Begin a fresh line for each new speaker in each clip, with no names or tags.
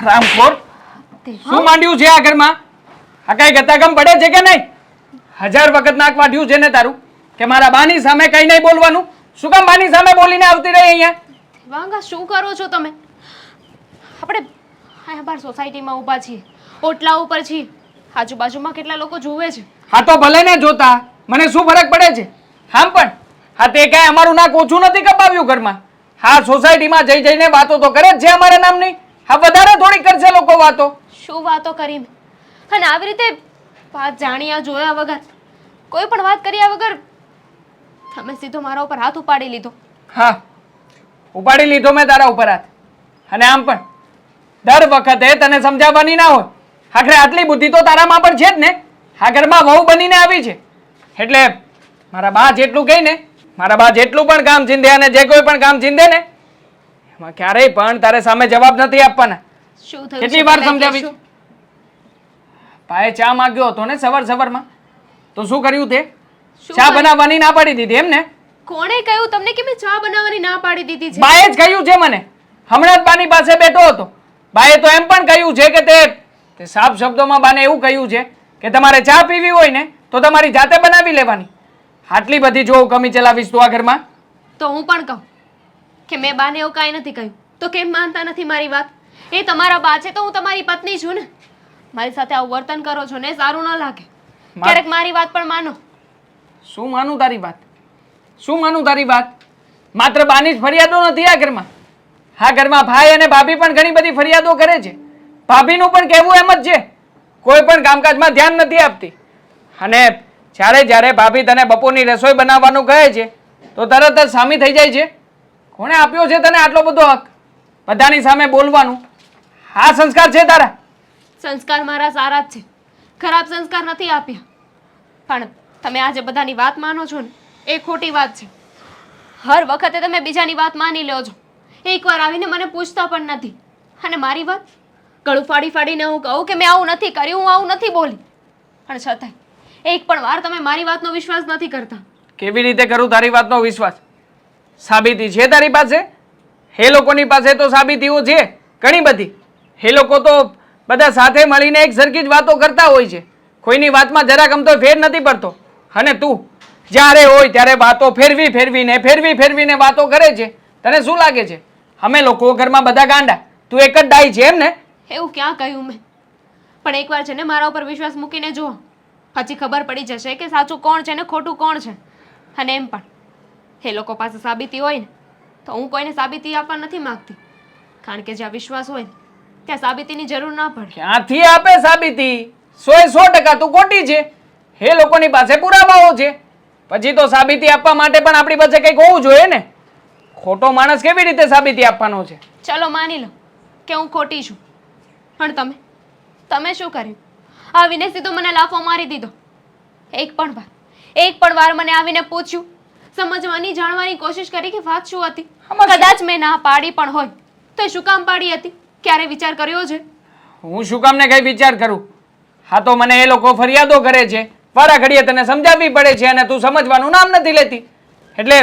રામખોર શું માંડ્યું છે આ ઘરમાં? આ કઈ ગતાગમ પડે છે કે નહીં? 1000 વખત નાક વાઢ્યું છે ને તારું કે મારા બાની સામે કઈ નહીં બોલવાનું. શું કામ બાની સામે બોલીને આવતી રહી અહીંયા?
વાંગા શું કરો છો તમે? આપણે અહીંયા બહાર સોસાયટીમાં ઊભા છીએ, ઓટલા ઉપર છીએ, આજુબાજુમાં કેટલા લોકો જોવે છે.
હા તો ભલે ને જોતા, મને શું ફરક પડે છે? આમ પણ હા તે કાંઈ અમારું નાક ઓછું નથી કપાવ્યું ઘરમાં. હા સોસાયટીમાં જઈ જઈને વાતો તો કરે જ છે અમારા નામની. હા વધારે થોડી કરશે લોકો વાતો.
શું વાતો કરી મેં? અને આવી રીતે વાત જાણ્યા જોયા વગર, કોઈ પણ વાત કર્યા વગર તમે સીધો મારા ઉપર હાથ ઉપાડી લીધો.
હા ઉપાડી લીધો મેં તારા ઉપર હાથ. અને આમ પણ દર વખતે તને સમજાવવાની ના હોય. આખરે આટલી બુદ્ધિ તો તારામાં પણ છે જ ને. આ ઘરમાં વહુ બનીને આવી છે એટલે મારા બા જેટલું કહે ને, મારા બા જેટલું પણ કામ ચીંધે અને જે કોઈ પણ કામ ચીંધે ને એમાં ક્યારેય પણ તારે સામે જવાબ નથી આપવાના.
શું થયું?
કેટલી વાર સમજાવી? ભાઈ ચા માંગ્યો હતો ને સવારમાં, તો શું કર્યું તે? ચા બનાવવાની ના પાડી દીધી એમ ને?
કોણે કહ્યું તમને કે મેં ચા બનાવવાની ના પાડી દીધી છે?
બાએ જ કહ્યું છે મને. હમણાં જ બાની પાસે બેઠો હતો. બાએ તો એમ પણ કહ્યું છે કે તે સાફ શબ્દોમાં બાને એવું કહ્યું છે કે તમારે ચા પીવી હોય ને તો તમારી જાતે બનાવી લેવાની. આટલી બધી જો કમી ચલાવીશ તું આ ઘરમાં?
તો હું પણ કહું કે મેં બાને એવું કાંઈ નથી કહ્યું તો કેમ માનતા નથી મારી વાત? એ તમારા બા છે તો હું તમારી પત્ની છું ને. મારી સાથે આવું વર્તન કરો છો ને સારું ન લાગે. ક્યારેક મારી વાત પણ માનો.
શું માનું તારી વાત? શું માનું તારી વાત? માત્ર બાની જ ફરિયાદો નથી આ ઘરમાં. આ ઘરમાં ભાઈ અને ભાભી પણ ઘણી બધી ફરિયાદો કરે છે. ભાભીનું પણ કહેવું એમ જ છે, કોઈ પણ કામકાજમાં ધ્યાન નથી આપતી. અને જ્યારે ભાભી તને બપોરની રસોઈ બનાવવાનું કહે છે તો તરત જ સામી થઈ જાય છે. કોણે આપ્યો છે તને આટલો બધો હક બધાની સામે બોલવાનું? આ સંસ્કાર છે તારા?
સંસ્કાર મારા સારા જ છે, ખરાબ સંસ્કાર નથી આપ્યા. પણ તમે આજે બધાની વાત માનો છો ને એ ખોટી વાત છે. હર વખતે તમે બીજાની વાત માની લો છો, એકવાર આવીને મને પૂછતા પણ નથી. અને મારી વાત ગળું ફાડીને હું કહું કે મેં આવું નથી કર્યું, હું આવું નથી બોલી, પણ છતાંય એક પણ વાર તમે મારી વાતનો વિશ્વાસ નથી કરતા.
કેવી રીતે કરું તારી વાતનો વિશ્વાસ? સાબિતી છે તારી પાસે? એ લોકોની પાસે તો સાબિતીઓ છે ઘણી બધી. એ લોકો તો બધા સાથે મળીને એક સરખી જ વાતો કરતા હોય છે. કોઈની વાતમાં જરાક અમતો ફેર નથી પડતો. અને તું જ્યારે હોય ત્યારે વાતો ફેરવીને વાતો કરે છે. તને શું લાગે છે અમે લોકો ઘરમાં બધા ગાંડા, તું એક જ ડાઈ છે એમ ને?
એવું ક્યાં કહ્યું મેં? પણ એકવાર છે ને મારા ઉપર વિશ્વાસ મૂકીને જુઓ, પછી ખબર પડી જશે કે સાચું કોણ છે ને ખોટું કોણ છે. અને એમ પણ એ લોકો પાસે સાબિતી હોય ને તો હું કોઈને સાબિતી આપવા નથી માંગતી, કારણ કે જ્યાં વિશ્વાસ હોય ત્યાં સાબિતીની જરૂર ના પડે.
ક્યાંથી આપે સાબિતી? 100% તું ખોટી છે. એ લોકોની પાસે પુરાવાઓ છે, પછી તો સાબિતી આપવા માટે પણ આપણી પાસે કંઈક હોવું જોઈએ ને. ખોટો માણસ કેવી રીતે સાબિતી આપવાનો છે?
ચલો માની લો કે હું ખોટી છું, પણ તમે શું કર્યું? આવીને સીધો મને લાફો મારી દીધો. એક પણ વાર મને આવીને પૂછ્યું, સમજવાની જાણવાની કોશિશ કરી કે વાત શું હતી? કદાચ મેં ના પાડી પણ હોય તો એ શું કામ પાડી હતી? ક્યારે વિચાર કર્યો છે?
હું શું કામ ને કઈ વિચાર કરું? હા તો મને એ લોકો ફરિયાદો કરે છે, વારા ઘડીએ તને સમજાવવી પડે છે અને તું સમજવાનું નામ નથી લેતી. એટલે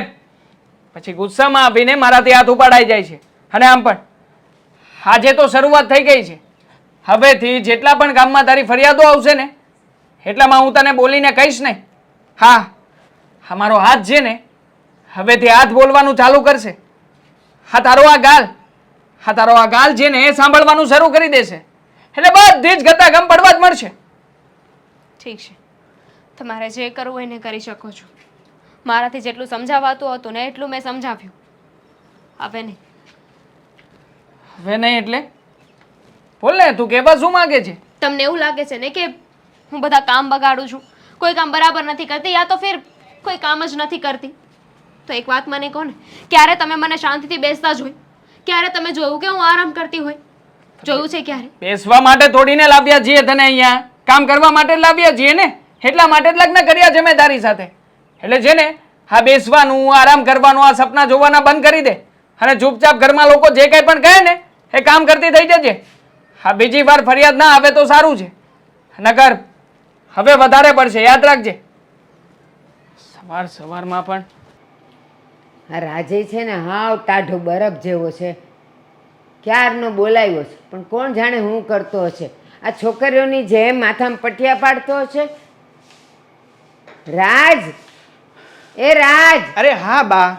પછી ગુસ્સામાં આવીને મારાથી હાથ ઉપાડાઈ જાય છે. અને આમ પણ આજે તો શરૂઆત થઈ ગઈ છે. હવેથી જેટલા પણ ગામમાં તારી ફરિયાદો આવશે ને એટલામાં હું તને બોલીને કહીશ નહીં. હા મારો હાથ છે ને હવેથી હાથ બોલવાનું ચાલુ કરશે. તારો આ ગાલ છે ને એ સાંભળવાનું શરૂ કરી દેશે. એટલે બધી જ ગતાગમ પડવા જ મળશે.
ઠીક છે, તમારે જે કરવું હોય એને કરી શકો છો. મારાથી જેટલું સમજાવાતું હતું ને એટલું મેં સમજાવ્યું. હવે નહીં
એટલે બોલ ને, તું કહેવા શું માંગે છે?
તમને એવું લાગે છે ને કે હું બધા કામ બગાડું છું, કોઈ કામ બરાબર નથી કરતી, યા તો ફિર કોઈ કામ જ નથી કરતી? તો એક વાત મને કહો ને, ક્યારે તમે મને શાંતિથી બેસતા જોઈ? ક્યારે તમે જોયું કે હું આરામ કરતી હોય? જોયું છે ક્યારે?
બેસવા માટે થોડીને લાવ્યા છીએ તને અહીંયા, કામ કરવા માટે લાવ્યા છીએ ને. એટલા માટે જ લગ્ન કર્યા છે મેં તારી સાથે. એટલે છે ને હા બેસવાનું, આરામ કરવાનું, આ સપના જોવાના બંધ કરી દે અને ચૂપચાપ ઘરમાં લોકો જે કંઈ પણ કહે ને એ કામ કરતી થઈ જજે. હા બીજી વાર ફરિયાદ ના આવે તો સારું છે, નકર હવે વધારે પડશે, યાદ રાખજે. સવારમાં પણ
આ રાજે છે ને હાવ ટાઢો બરફ જેવો છે. ક્યારનો બોલાવ્યો છે, પણ કોણ જાણે હું કરતો હશે. આ છોકરીઓની જેમ માથામાં પટિયા પાડતો હશે. રાજ, એ રાજ!
અરે હા બા,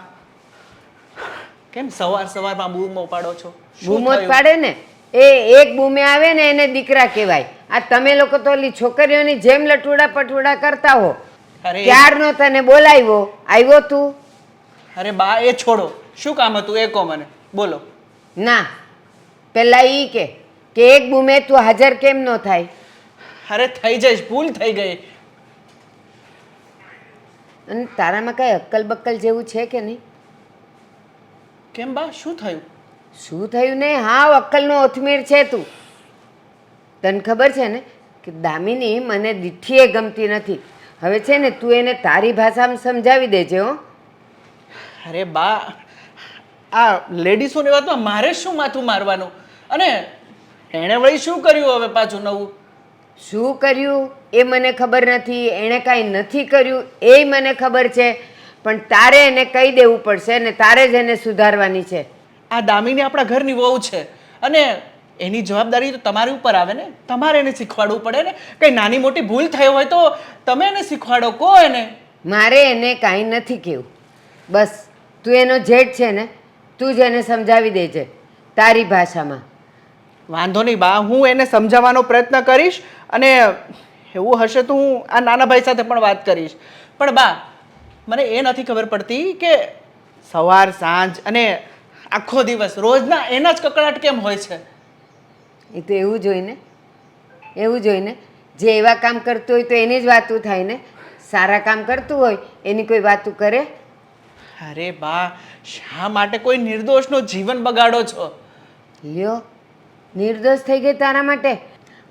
કેમ સવાર સવારમાં બૂમો પાડો છો? શું
બૂમો જ
થયું?
પાડે ને. એ એક બૂમે આવે ને એને દીકરા કહેવાય. આ તમે લોકો તો ઓલી છોકરીઓની જેમ લટુડા પટુડા કરતા હો.
અરે
ક્યારનો તને બોલાવ્યો, આવ્યો તું?
અરે બા એ છોડો, શું કામ હતું એ કહો મને, બોલો.
ના, પેલા ઈ કે એક બૂમે તું હાજર કેમ ન થાય?
અરે થઈ જઈશ, ભૂલ થઈ ગઈ.
અને તારામાં કઈ અક્કલ બક્કલ જેવું છે કે નહીં?
કેમ બા, શું થયું?
શું થયું ને? હાવ અક્કલનો ઓથમીર છે તું. તને ખબર છે ને કે દામિની મને દીઠીએ ગમતી નથી. હવે છે ને તું એને તારી ભાષામાં સમજાવી દેજે હો.
અરે બા, આ લેડીસોની વાતમાં મારે શું માથું મારવાનું? અને એણે વળી શું કર્યું હવે પાછું નવું?
શું કર્યું એ મને ખબર નથી, એણે કાંઈ નથી કર્યું એ મને ખબર છે, પણ તારે એને કહી દેવું પડશે ને તારે જ એને સુધારવાની છે.
આ દામિની આપણા ઘરની વહુ છે અને એની જવાબદારી તો તમારી ઉપર આવે ને. તમારે એને શીખવાડવું પડે ને. કંઈ નાની મોટી ભૂલ થઈ હોય તો તમે એને શીખવાડો, કહો એને.
મારે એને કાંઈ નથી કહેવું. બસ તું એનો જેઠ છે ને, તું જ એને સમજાવી દેજે તારી ભાષામાં.
વાંધો નહીં બા, હું એને સમજાવવાનો પ્રયત્ન કરીશ અને એવું હશે તો હું આ નાના ભાઈ સાથે પણ વાત કરીશ. પણ બા, મને એ નથી ખબર પડતી કે સવાર સાંજ અને આખો દિવસ રોજના એના જ કકળાટ કેમ હોય છે?
એ તો એવું જોઈને જે એવા કામ કરતું હોય તો એની જ વાતું થાય ને. સારા કામ કરતું હોય એની કોઈ વાતું કરે?
અરે બા, શા માટે કોઈ નિર્દોષનો જીવન બગાડો છો?
લ્યો, નિર્દોષ થઈ ગઈ તારા માટે?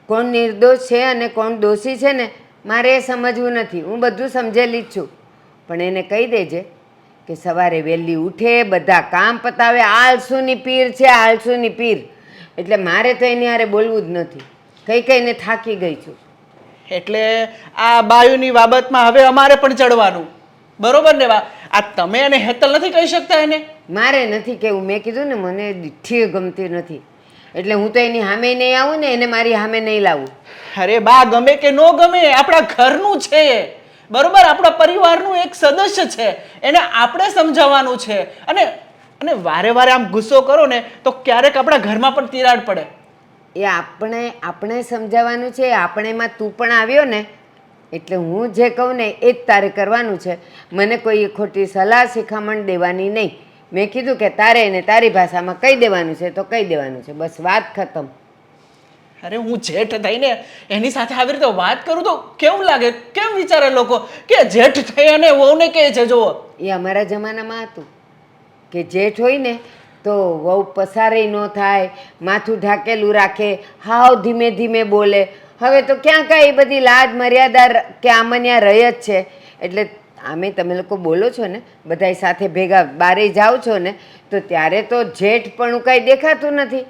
કોણ નિર્દોષ છે અને કોણ દોષી છે ને મારે એ સમજવું નથી. હું બધું સમજેલી જ છું. પણ એને કહી દેજે કે સવારે વહેલી ઉઠે, બધા કામ પતાવે. આળસુની પીર છે, આળસુની પીર. એટલે મારે તો એની હારે બોલવું જ નથી. કહીને થાકી ગઈ છું.
એટલે આ બાયુની બાબતમાં હવે અમારે પણ ચડવાનું, બરોબર ને બા? આ તમે અને હેતલ નથી કહી શકતા એને?
મારે નથી કહેવું. મેં કીધું ને મને દીઠી ગમતી નથી, એટલે હું તો એની સામે નહીં આવું ને એને મારી સામે નહીં લાવું.
અરે બા, ગમે કે ન ગમે, આપણા ઘરનું છે એ, બરોબર? આપણા પરિવારનું એક સદસ્ય છે, એને આપણે સમજાવવાનું છે. અને અને વારે વારે આમ ગુસ્સો કરો ને તો ક્યારેક આપણા ઘરમાં પણ તિરાડ પડે.
એ આપણે સમજાવવાનું છે. આપણેમાં તું પણ આવ્યો ને, એટલે હું જે કહું ને એ જ તારે કરવાનું છે. મને કોઈ ખોટી સલાહ શિખામણ દેવાની નહીં. મેં કીધું કે તારે એને તારી ભાષામાં કહી દેવાનું છે તો કહી દેવાનું છે, બસ વાત ખતમ.
અરે હું જેઠ થઈને એની સાથે આવી રીતે વાત કરું તો કેવું લાગે? કેમ વિચારે લોકો કે જેઠ થઈ અને વહુને કહે છે? જુઓ,
એ અમારા જમાનામાં હતું કે જેઠ હોય ને તો વહુ પસારેય ન થાય, માથું ઢાકેલું રાખે, હાવ ધીમે ધીમે બોલે. હવે તો ક્યાં કાંઈ એ બધી લાજ મર્યાદા કે આમન્યા રહી જ છે. એટલે આમે તમે લોકો બોલો છો ને બધાય સાથે ભેગા બારે જાઓ છો ને, તો ત્યારે તો જેઠપણું કાંઈ દેખાતું નથી.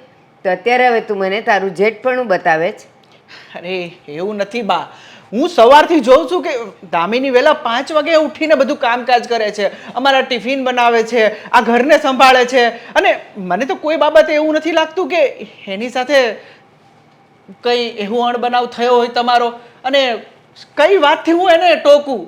તો અત્યારે હવે તું મને તારું જેઠપણું બતાવે છે.
અરે એવું નથી બા, હું સવારથી જોઉં છું કે દામિની વહેલા 5 વાગે ઉઠીને બધું કામકાજ કરે છે, અમારા ટિફિન બનાવે છે, આ ઘરને સંભાળે છે. અને મને તો કોઈ બાબતે એવું નથી લાગતું કે એની સાથે કંઈ એવું અણબનાવ થયો હોય તમારો. અને કઈ વાતથી હું એને ટોકું?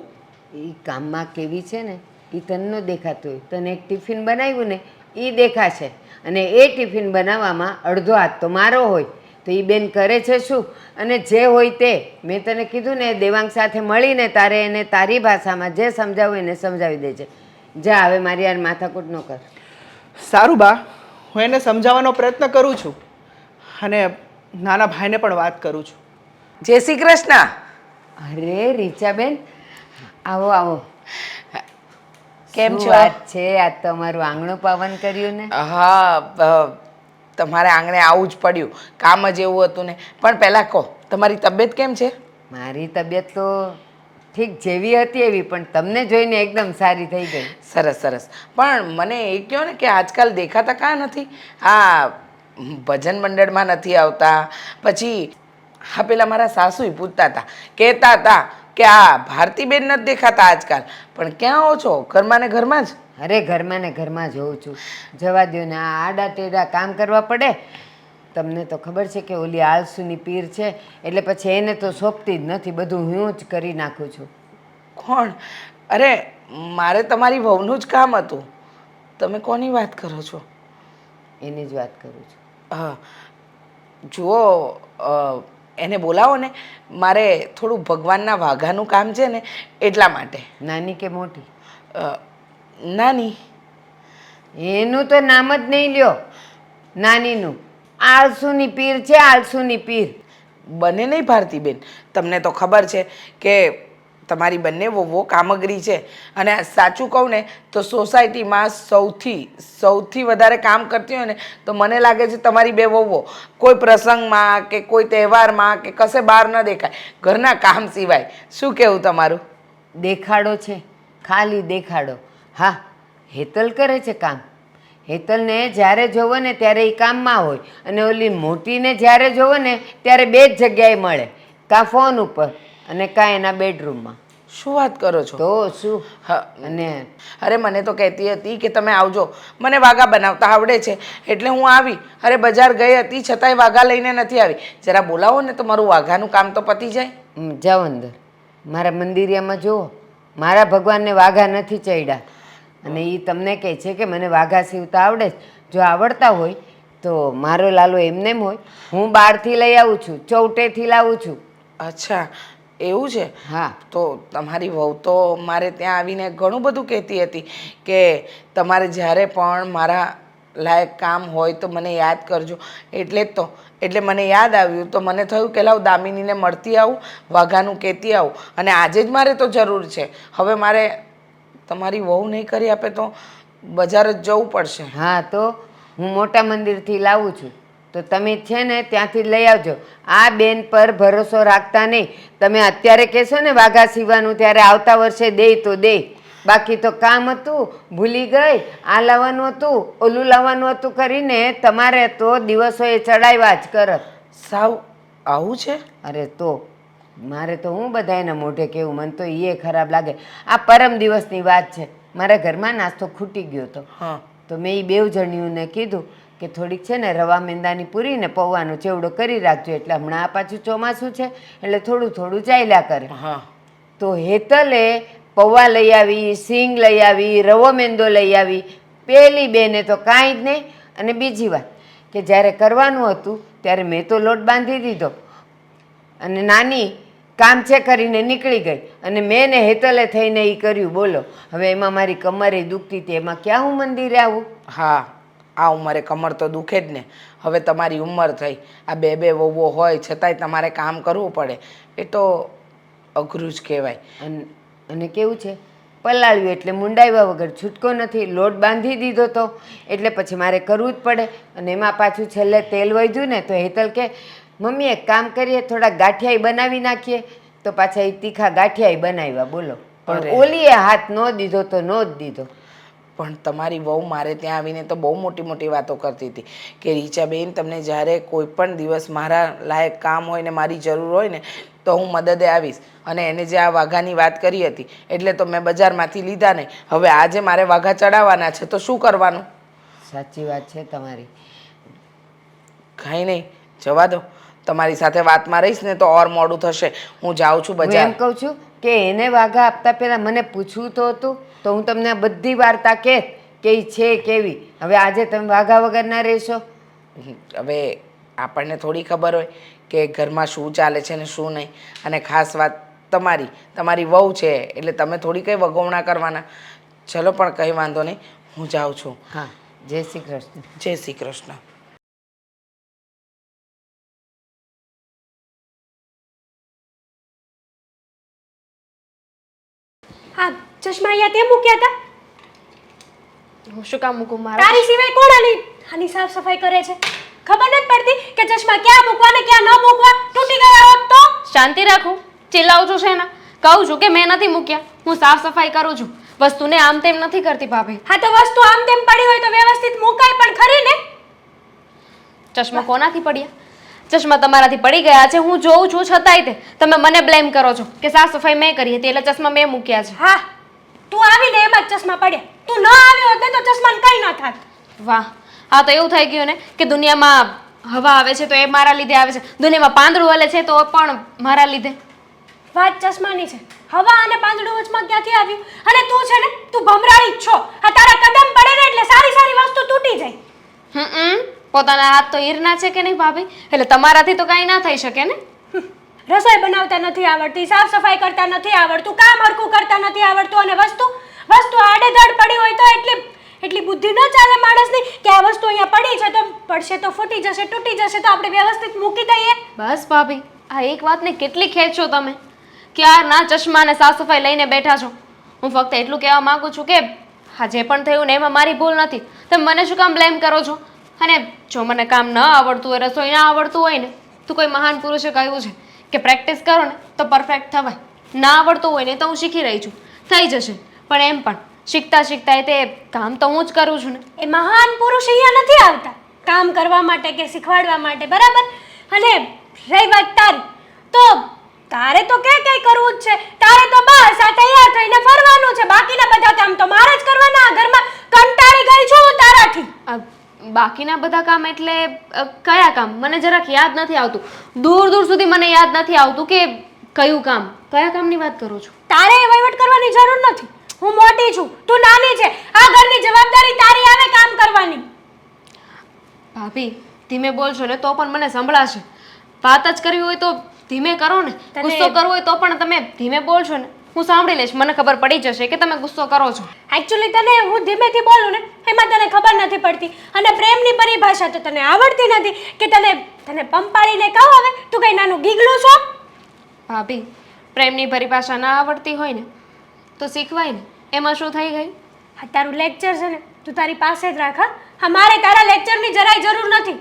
એ કામમાં કેવી છે ને એ તને ન દેખાતું હોય. તને એક ટિફિન બનાવ્યું ને એ દેખાશે, અને એ ટિફિન બનાવવામાં અડધો હાથ તો મારો હોય. તો એ બેન કરે છે શું? અને જે હોય તે મેં તને કીધું ને, દેવાંગ સાથે મળીને તારે એને તારી ભાષામાં જે સમજાવું એને સમજાવી દેજે. જા હવે મારી યાર માથાકૂટ ન કર.
સારું બા, હું એને સમજાવવાનો પ્રયત્ન કરું છું અને નાના ભાઈને પણ વાત કરું છું.
જય શ્રી કૃષ્ણ.
અરે રીચાબેન, આવો આવો.
કેમ
શું
છો?
વાત છે, આજ તો અમારું આંગણું પાવન કર્યું ને.
હા, તમારે આંગણે આવવું જ પડ્યું, કામ જ એવું હતું ને. પણ પહેલાં કહો, તમારી તબિયત કેમ છે?
મારી તબિયત તો ઠીક જેવી હતી એવી, પણ તમને જોઈને એકદમ સારી થઈ ગઈ.
સરસ સરસ. પણ મને એ કહો ને કે આજકાલ દેખાતા કાં નથી? આ ભજન મંડળમાં નથી આવતા. પછી હા, પેલા મારા સાસુય પૂછતા હતા, કહેતા હતા કે આ ભારતીબેન નથી દેખાતા આજકાલ, પણ ક્યાં હો છો? ઘરમાં ને ઘરમાં જ?
અરે ઘરમાં ને ઘરમાં જોઉં છું. જવા દો ને, આ આડા ટેડા કામ કરવા પડે. તમને તો ખબર છે કે ઓલી આળસુની પીર છે, એટલે પછી એને તો સોંપતી જ નથી, બધું હું જ કરી નાખું છું.
કોણ? અરે મારે તમારી વહુનું જ કામ હતું. તમે કોની વાત કરો છો?
એની જ વાત કરું છું.
હા, જુઓ, એને બોલાવો ને, મારે થોડું ભગવાનના વાઘાનું કામ છે ને એટલા માટે.
નાની કે મોટી?
નાની.
એનું તો નામ જ નહીં લ્યો, નાનીનું. આળસુની પીર છે, આળસુની પીર.
બને નહીં ભારતીબેન, તમને તો ખબર છે કે તમારી બંને વહુઓ કામગરી છે, અને સાચું કહું ને તો સોસાયટીમાં સૌથી વધારે કામ કરતી હોય ને તો મને લાગે છે તમારી બે વહુઓ. કોઈ પ્રસંગમાં કે કોઈ તહેવારમાં કે કશે બહાર ન દેખાય, ઘરના કામ સિવાય. શું કહેવું તમારું?
દેખાડો છે, ખાલી દેખાડો. હા, હેતલ કરે છે કામ. હેતલને જ્યારે જોવો ને ત્યારે એ કામમાં હોય, અને ઓલી મોટીને જ્યારે જોવો ને ત્યારે બે જ જગ્યાએ મળે, કાં ફોન ઉપર અને કાં એના બેડરૂમમાં.
શું વાત કરો છો?
તો શું?
હા,
અને
અરે મને તો કહેતી હતી કે તમે આવજો, મને વાઘા બનાવતા આવડે છે એટલે હું આવી. અરે બજાર ગઈ હતી છતાંય વાઘા લઈને નથી આવી. જરા બોલાવો ને તો મારું વાઘાનું કામ તો પતી જાય.
જાઓ અંદર, મારા મંદિરિયામાં જુઓ, મારા ભગવાનને વાઘા નથી ચડ્યા, અને એ તમને કહે છે કે મને વાઘા સીવતા આવડે છે. જો આવડતા હોય તો મારો લાલો એમનેમ હોય. હું બહારથી લઈ આવું છું, ચૌટેથી લાવું છું.
અચ્છા, એવું છે?
હા.
તો તમારી વહુ તો મારે ત્યાં આવીને ઘણું બધું કહેતી હતી કે તમારે જ્યારે પણ મારા લાયક કામ હોય તો મને યાદ કરજો. એટલે મને યાદ આવ્યું તો મને થયું કે લાવ દામિનીને મળતી આવું, વાઘાનું કહેતી આવું. અને આજે જ મારે તો જરૂર છે. હવે મારે તમારી વહુ નહીં કરી આપે તો બજાર જ જવું પડશે.
હા, તો હું મોટા મંદિરથી લાવું છું, તો તમે છે ને ત્યાંથી જ લઈ આવજો. આ બેન પર ભરોસો રાખતા નહીં. તમે અત્યારે કહેશો ને વાઘા સીવાનું, ત્યારે આવતા વર્ષે દે તો દે. બાકી તો કામ હતું, ભૂલી ગઈ, આ લાવવાનું હતું, ઓલું લાવવાનું હતું કરીને તમારે તો દિવસોએ ચડાવ્યા જ કરત.
સાવ આવું છે?
અરે તો મારે તો હું બધા એના મોઢે કહેવું, મને તો એ ખરાબ લાગે. આ પરમ દિવસની વાત છે, મારા ઘરમાં નાસ્તો ખૂટી ગયો હતો.
હા,
તો મેં એ બેવ જણિયુંને કીધું કે થોડીક છે ને રવા મેંદાની પૂરી ને પૌવાનો ચેવડો કરી રાખજો, એટલે હમણાં આ પાછું ચોમાસું છે એટલે થોડું થોડું ચાલ્યા કરે.
હા.
તો હેતલે પૌવા લઈ આવી, સિંગ લઈ આવી, રવો મેંદો લઈ આવી. પેલી બેને તો કાંઈ જ નહીં. અને બીજી વાત કે જ્યારે કરવાનું હતું ત્યારે મેં તો લોટ બાંધી દીધો, અને નાની કામ છે કરીને નીકળી ગઈ, અને મેં ને હેતલે થઈને એ કર્યું. બોલો, હવે એમાં મારી કમરે દુખતી હતી, એમાં ક્યાં હું મંદિરે આવું?
હા, આ ઉંમરે કમર તો દુખે જ ને. હવે તમારી ઉંમર થઈ, આ બે વહુઓ હોય છતાંય તમારે કામ કરવું પડે, એ તો અઘરું જ કહેવાય.
અને કેવું છે, પલાળ્યું એટલે મુંડાવ્યા વગર છૂટકો નથી. લોટ બાંધી દીધો તો એટલે પછી મારે કરવું જ પડે. અને એમાં પાછું છેલ્લે તેલ વધ્યું ને તો હેતલ કે મમ્મી એક કામ કરીએ, થોડા ગાંઠિયાઈ બનાવી નાખીએ. તો પાછા એ તીખા ગાંઠિયાઈ બનાવ્યા. બોલો, પણ ઓલીએ હાથ ન દીધો તો ન જ દીધો.
પણ તમારી વહુ મારે ત્યાં આવીને તો બહુ મોટી મોટી વાતો કરતી હતી કે રીચાબેન, તમને જ્યારે કોઈ પણ દિવસ મારા લાયક કામ હોય ને મારી જરૂર હોય ને તો હું મદદે આવીશ. અને એને જે આ વાઘાની વાત કરી હતી એટલે તો મેં બજારમાંથી લીધા નહીં. હવે આજે મારે વાઘા ચડાવવાના છે તો શું કરવાનું?
સાચી વાત છે તમારી.
કાંઈ નહીં, જવા દો. તમારી સાથે વાતમાં રહીશ ને તો ઓર મોડું થશે. હું જાઉં છું
હું
બજાર.
એમ કહું છું કે એને વાઘા આપતા પહેલા મને પૂછવું તો હતું, તો હું તમને આ બધી વાર્તા કહેત કે ઈ છે કેવી. હવે આજે તમે વાઘા વગર ના રહેશો.
હવે આપણને થોડી ખબર હોય કે ઘરમાં શું ચાલે છે ને શું નહીં. અને ખાસ વાત તમારી વહુ છે એટલે તમે થોડી કંઈ વગોવણા કરવાના. ચલો, પણ કંઈ વાંધો નહીં, હું જાઉં છું.
હા, જય શ્રી કૃષ્ણ.
જય શ્રી કૃષ્ણ.
હા, ચશ્મા અહીંયા તે મૂક્યા હતા.
હું શું કામ મૂકું? મારા
તારી સિવાય કોણ આની સાફ સફાઈ કરે છે? ખબર નથી પડતી કે ચશ્મા ક્યાં મૂકવા ને ક્યાં ન મૂકવા. તૂટી ગયા હોત તો?
શાંતિ રાખું, ચિલ્લાવું છું શેના? કહું છું કે મેં નથી મૂક્યા, હું સાફ સફાઈ કરું છું. વસ્તુને આમ તેમ નથી કરતી ભાભી.
હા, તો વસ્તુ આમ તેમ પડી હોય તો વ્યવસ્થિત મુકાય પણ ખરી ને.
ચશ્મા કોનાથી પડ્યા? ચશ્મા તમારાથી પડી ગયા છે, હું જોઉં છું, છતાંય તે તમે મને બ્લેમ કરો છો કે સાફ સફાઈ મેં કરી હતી એટલે ચશ્મા મેં મૂક્યા છે.
હા, તું આવીને એમાં જ ચશ્મા પડ્યા. તું ન આવ્યો હોત ને તો ચશ્માને કંઈ ન થાત.
વાહ, હા તો એવું થઈ ગયું ને કે દુનિયામાં હવા આવે છે તો એ મારા લીધે આવે છે, દુનિયામાં પાંદડું હલે છે તો પણ મારા લીધે.
વાત ચશ્માની છે. હવા અને પાંદડું વચમાં ક્યાંથી આવ્યું? અને તું છે ને, તું ભમરાળી જ છો. આ તારા કદમ પડે ને એટલે સારી સારી વસ્તુ તૂટી જાય.
પોતાના હાથ તો હીરના છે કે નહીં ભાભી? એટલે તમારાથી તો કાંઈ ના થઈ શકે ને.
રસોઈ બનાવતા નથી આવડતી, સાફ સફાઈ કરતા નથી આવડતું, કામ હરખું કરતા નથી આવડતું, અને વસ્તુ આડેધડ પડી હોય તો એટલી બુદ્ધિ ન ચાલે માણસની કે આ વસ્તુ અહીંયા પડી છે તો પડશે તો ફૂટી જશે, તૂટી જશે તો આપણે વ્યવસ્થિત મૂકી દઈએ.
બસ ભાભી, આ એક વાતને કેટલી ખેંચો તમે. ક્યારના ચશ્મા અને સાફ સફાઈ લઈને બેઠા છો. હું ફક્ત એટલું કહેવા માંગુ છું કે હા જે પણ થયું ને એમાં મારી ભૂલ નથી. તમે મને શું કામ બ્લેમ કરો છો? અને જો મને કામ ન આવડતું હોય, રસોઈ ના આવડતું હોય ને, તો કોઈ મહાન પુરુષે કહ્યું છે કે પ્રેક્ટિસ કરો ને તો પરફેક્ટ થવાય. ના આવડતું હોય ને તો હું શીખી રહી છું, થઈ જશે. પણ એમ પણ શીખતા શીખતા તે કામ તો હું જ કરું છું ને.
એ મહાન પુરુષ અહીંયા નથી આવતા કામ કરવા માટે કે શીખવાડવા માટે, બરાબર? અને રહી વાત તારી, તો તારે તો ક્યાં કરવું જ છે. તારે તો બસ આ તૈયાર થઈને ફરવાનું છે. બાકીના બધા કામ તો મારે જ કરવાના. આ ઘરમાં કંટાળી ગઈ છું હું તારાથી.
બાકીના બધા કામ એટલે કયા કામ? મને જરાક યાદ નથી આવતું. દૂર દૂર સુધી મને યાદ નથી આવતું કે કયું કામ, કયા કામની વાત કરું છું.
તારે એ વહીવટ કરવાની જરૂર નથી. હું મોટી છું, તું નાની છે. આ ઘરની જવાબદારી તારી આવે કામ કરવાની.
ભાભી ધીમે બોલશો ને તો પણ મને સંભળાશે. વાત જ કરવી હોય તો ધીમે કરો ને. ગુસ્સો કરવો હોય તો પણ તમે ધીમે બોલશો ને હું સાંભળી લઈશ. મને ખબર પડી જશે કે તમે ગુસ્સો કરો છો.
એકચ્યુઅલી તને હું ધીમેથી બોલું ને એમાં તને ખબર નથી પડતી. અને પ્રેમની પરિભાષા તો તને આવડતી નથી કે તને પંપાળીને કહો. હવે તું કઈ નાનું ગીગલું છો?
ભાભી પ્રેમની પરિભાષા ના આવડતી હોય ને તો શીખવાય ને, એમાં શું થઈ ગયું?
આ તારું લેક્ચર છે ને તું તારી પાસે જ રાખ. હા, મારે તારા લેક્ચરની જરાય જરૂર નથી.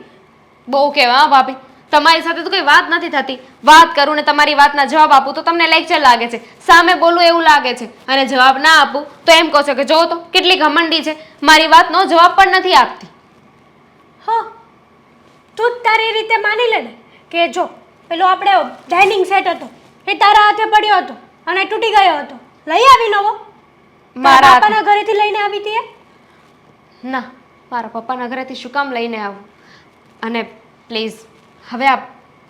બહુ કહેવા હા ભાભી, તમારી સાથે તો કોઈ વાત નથી થતી. વાત કરું ને તમારી વાતના જવાબ આપું તો તમને લેક્ચર લાગે છે, સામે બોલું એવું લાગે છે. અને જવાબ ના આપું તો એમ કહો છો કે જો તો કેટલી ઘમંડી છે, મારી વાતનો જવાબ પણ નથી આપતી.
હો, તું જ તારી રીતે માની લે ને કે જો પેલો આપણે ડાઇનિંગ સેટ હતો એ તારા હાથે પડ્યો હતો અને તૂટી ગયો હતો. લઈ આવી નવો?
મારા
પપ્પાના ઘરેથી લઈને આવી હતી?
ના, મારા પપ્પાના ઘરેથી શું કામ લઈને આવું? અને પ્લીઝ હવે આ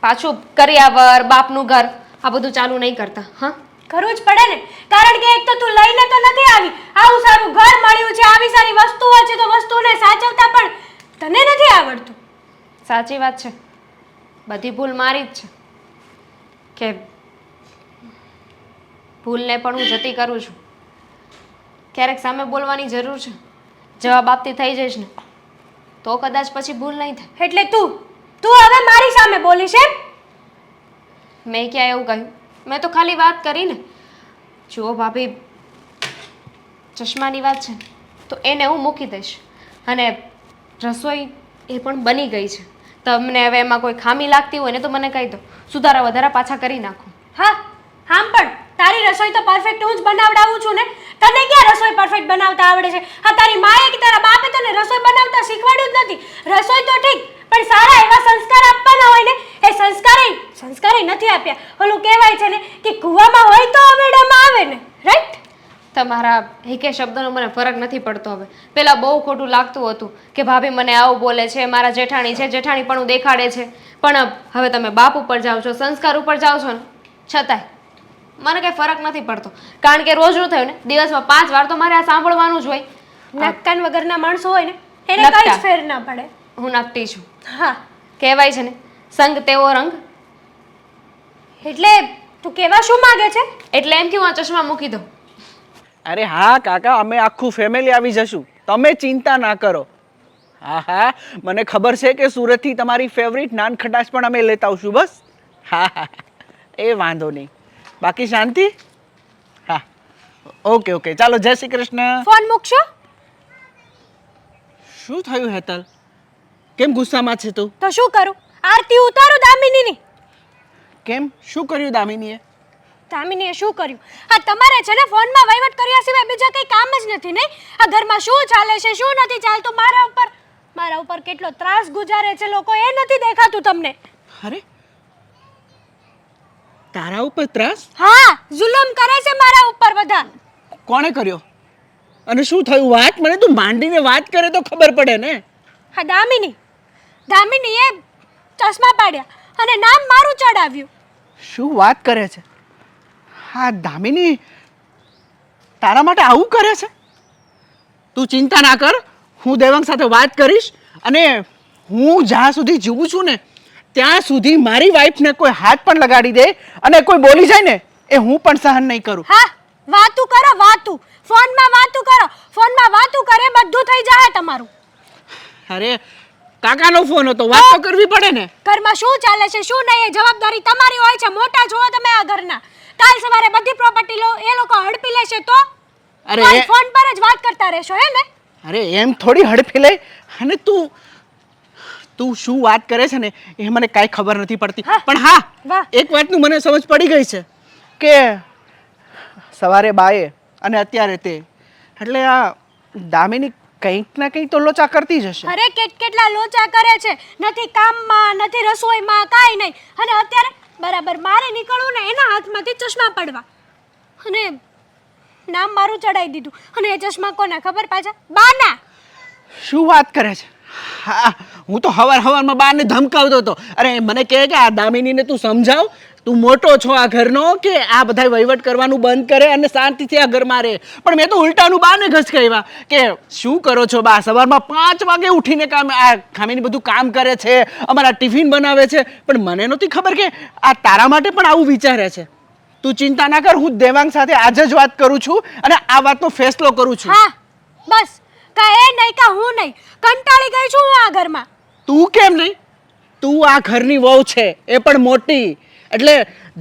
પાછું કરિયાવર, બાપનું ઘર, આ બધું ચાલુ નહીં કરતા. હા,
કરવું જ પડે ને, કારણ કે એક તો તું લઈને તો નથી આવી. આવું સારું ઘર મળ્યું છે, આવી સારી વસ્તુઓ છે, તો વસ્તુને સાચવતા પણ તને નથી આવડતું.
સાચી વાત છે, બધી ભૂલ મારી જ છે. કે ભૂલને પણ હું જતી કરું છું. ક્યારેક સામે બોલવાની જરૂર છે, જવાબ આપતી થઈ જઈશ ને તો કદાચ પછી ભૂલ નહીં થાય.
એટલે તું હવે મારી સામે બોલીશ એમ?
મેં ક્યાં એવું કહ્યું? મેં તો ખાલી વાત કરી ને. જુઓ ભાભી, ચશ્માની વાત છે તો એને હું મૂકી દઈશ. અને રસોઈ એ પણ બની ગઈ છે. તમને હવે એમાં કોઈ ખામી લાગતી હોય ને તો મને કહી દો, સુધારા વધારા પાછા કરી નાખું.
હા, આમ પણ તારી રસોઈ તો પરફેક્ટ હું જ બનાવડાવું છું ને. તને ક્યાં રસોઈ પરફેક્ટ બનાવતા આવડે છે? હા, તારી માએ કે તારા બાપે તને રસોઈ બનાવતા શીખવાડ્યું જ નથી. રસોઈ તો ઠીક, પણ સારા એવા સંસ્કાર આપવાના હોય ને, એ સંસ્કારે નથી આપ્યા. ઓલું કહેવાય છે ને કે કૂવામાં હોય તો અવેડામાં આવે ને, રાઈટ?
તમારા એકે શબ્દનો મને ફરક નથી પડતો હવે. પહેલાં બહુ ખોટું લાગતું હતું કે ભાભી મને આવું બોલે છે, મારા જેઠાણી છે, જેઠાણી પણ દેખાડે છે. પણ હવે તમે બાપ ઉપર જાઓ છો, સંસ્કાર ઉપર જાઓ છો ને, છતાંય મને કંઈ ફરક નથી પડતો. કારણ કે રોજનું થયું ને, દિવસમાં 5 વાર તો મારે આ સાંભળવાનું જ હોય.
નાકકાન વગરના માણસો હોય ને એને કઈ જ ફેર ના પડે.
હું નકટી છું.
હા,
કહેવાય છે ને, સંગ તેવો રંગ.
એટલે તું કેવા શું માંગે છે?
એટલે એમ કે હું આ ચશ્મા મૂકી દઉં.
અરે હા કાકા, અમે આખું ફેમિલી આવી જશું, તમે ચિંતા ના કરો. હા હા, મને ખબર છે કે સુરતથી તમારી ફેવરિટ નાન ખટાશ પણ અમે લેતા આવશું. બસ હા હા, એ વાંધો નહીં. બાકી શાંતિ? હા, ઓકે ઓકે, ચાલો જય શ્રી કૃષ્ણ.
ફોન મૂકશો?
શું થયું હેતલ, કેમ ગુસ્સામાં છે તું?
તો શું કરું? આરતી ઉતારું દામિનીની.
કેમ, શું કર્યું દામિનીએ?
દામિનીએ શું કર્યું? આ તમારે છે ને ફોનમાં વહીવટ કર્યા સિવાય બીજા કંઈ કામ જ નથી, નહીં? આ ઘરમાં શું ચાલે છે, શું નથી ચાલતું, મારા ઉપર કેટલો ત્રાસ ગુજારે છે લોકો, એ નથી દેખાતું તમને?
અરે તારા ઉપર ત્રાસ
હા જુલમ કરે છે મારા ઉપર બધા.
કોણે કર્યો અને શું થયું વાત મને તું માંડીને વાત કરે તો ખબર પડે ને.
હા દામિનીએ ચશ્મા પાડ્યા અને નામ મારું ચડાવ્યું.
શું વાત કરે છે હા દામિની તારા માટે આવું કરે છે. તું ચિંતા ના કર હું દેવાંગ સાથે વાત કરીશ અને હું જ્યાં સુધી જીવું છું ને ત્યાં સુધી મારી વાઈફને કોઈ હાથ પણ લગાડી દે અને કોઈ બોલી જાય ને એ હું પણ સહન નહીં કરું.
હા વાતું કરો વાતું ફોનમાં વાતું કરે બધું થઈ જાય તમારું.
અરે કાકાનો ફોન હતો વાત તો કરવી પડે ને.
ઘરમાં શું ચાલે છે શું નહીં એ જવાબદારી તમારી હોય છે. મોટા છો તમે આ ઘરના. કાલ સવારે બધી પ્રોપર્ટી લો એ લોકો હડપી લેશે તો
અરે
ફોન પર જ વાત કરતા રહેશો હે ને.
અરે એમ થોડી હડફી લે અને તું શું વાત કરે છે ને એ મને કાંઈ ખબર નથી પડતી. પણ
વાહ.
હા એક વાતનું મને સમજ પડી ગઈ છે કે સવારે બાએ અને અત્યારે તે એટલે આ દામિની કંઈક ના કંઈક તો લોચા કરતી જ હશે.
અરે કેટલા લોચા કરે છે. નથી કામમાં નથી રસોઈમાં કાંઈ નહીં. અને અત્યારે બરાબર મારે નીકળવું ને એના હાથમાંથી ચશ્મા પડવા અને નામ મારું ચડાવી દીધું. અને એ ચશ્મા કોના ખબર પાછા બાના.
શું વાત કરે છે હા હું તો હવારમાં બાને ધમકાવતો હતો. અરે મને કહે કે આ દામિનીને તું સમજાવ તું મોટો છો આ ઘરનો કે આ બધા વહીવટ કરવાનું બંધ કરે અને શાંતિથી આ ઘરમાં રહે. પણ મેં તો ઉલટાનું બાને ઘસકાવ્યા કે શું કરો છો બા સવારમાં 5 વાગે ઉઠીને આ ખામીની બધું કામ કરે છે અમારા ટિફિન બનાવે છે. પણ મને નહોતી ખબર કે આ તારા માટે પણ આવું વિચારે છે. તું ચિંતા ના કર હું દેવાંગ સાથે આજે જ વાત કરું છું અને આ વાતનો ફેસલો કરું છું.
હા બસ કા એ નહીં કા હું નહીં કંટાળી ગઈ છું હું આ ઘરમાં.
તું કેમ નહીં તું આ ઘરની વહુ છે એ પણ મોટી એટલે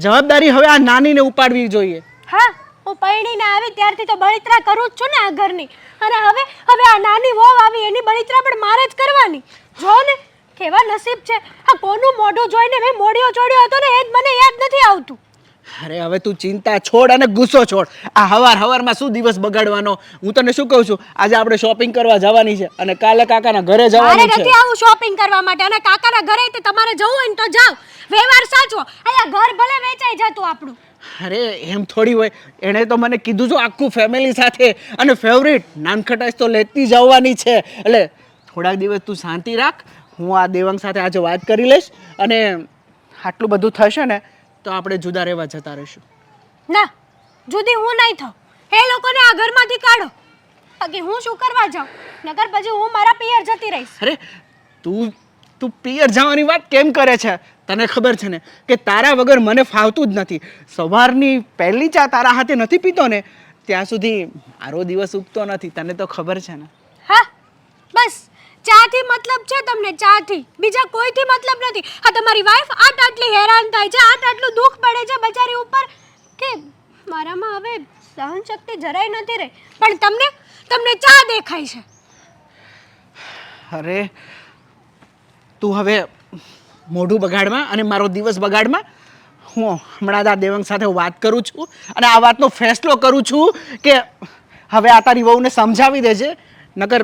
જવાબદારી હવે આ નાનીને ઉપાડવી જોઈએ.
હા હું પૈણીને આવી ત્યારથી તો બળિત્રા કરું જ છું ને આ ઘરની. અને હવે આ નાની વહુ આવી એની બળિત્રા પણ મારે જ કરવાની. જો ને કેવા નસીબ છે. આ કોનું મોઢું જોઈને મેં મોઢિયો ચોડ્યો હતો ને એ જ મને યાદ નથી આવતું.
અરે હવે તું ચિંતા છોડ અને ગુસ્સો છોડ. આ હવારમાં શું દિવસ બગાડવાનો. હું તને શું કહું છું આજે આપણે શોપિંગ કરવા જવાની છે અને કાલે કાકાના ઘરે
મારે
જવાનું છે.
નથી આવું શોપિંગ કરવા માટે. અને કાકાના ઘરે તે તમારે જવું હોય ને તો જાઓ. વ્યવહાર સાચવો. અહીંયા ઘર ભલે વેચાઈ જતું આપણું.
અરે એમ થોડી હોય એણે તો મને કીધું છે આખું ફેમિલી સાથે અને ફેવરિટ નાનખટાઈ તો લેતી જવાની છે. એટલે થોડાક દિવસ તું શાંતિ રાખ. હું આ દેવાંગ સાથે આજે વાત કરી લઈશ અને આટલું બધું થશે ને તો આપણે જુદા રહેવા જતા રહીશું.
ના જુદી હું નહીં થાઉં. એ લોકોને આ ઘરમાંથી કાઢો. બાકી હું શું કરવા જાઉં. નકર પછી હું મારા પિયર જતી રહીશ.
અરે તું પિયર જવાની વાત કેમ કરે છે. તને ખબર છે ને કે તારા વગર મને ફાવતું જ નથી. સવારની પહેલી ચા તારા હાથે નથી પીતો ને ત્યાં સુધી મારો દિવસ ઉગતો નથી. તને તો ખબર છે ને.
હા બસ ચાથી મતલબ છે તમને. ચાથી બીજા કોઈથી મતલબ નથી. આ તમારી વાઈફ આટલી હેરાન થાય છે આટલું દુઃખ પડે છે બચારી ઉપર કે મારામાં હવે સહન શક્તિ જરાય નથી રહી. પણ તમને ચા દેખાય છે.
અરે તું હવે મોઢું બગાડમાં અને મારો દિવસ બગાડમાં. હું હમણાં જ આ દેવાંગ સાથે વાત કરું છું અને આ વાતનો ફેસલો કરું છું કે હવે આ તારી વહુને સમજાવી દેજે નકર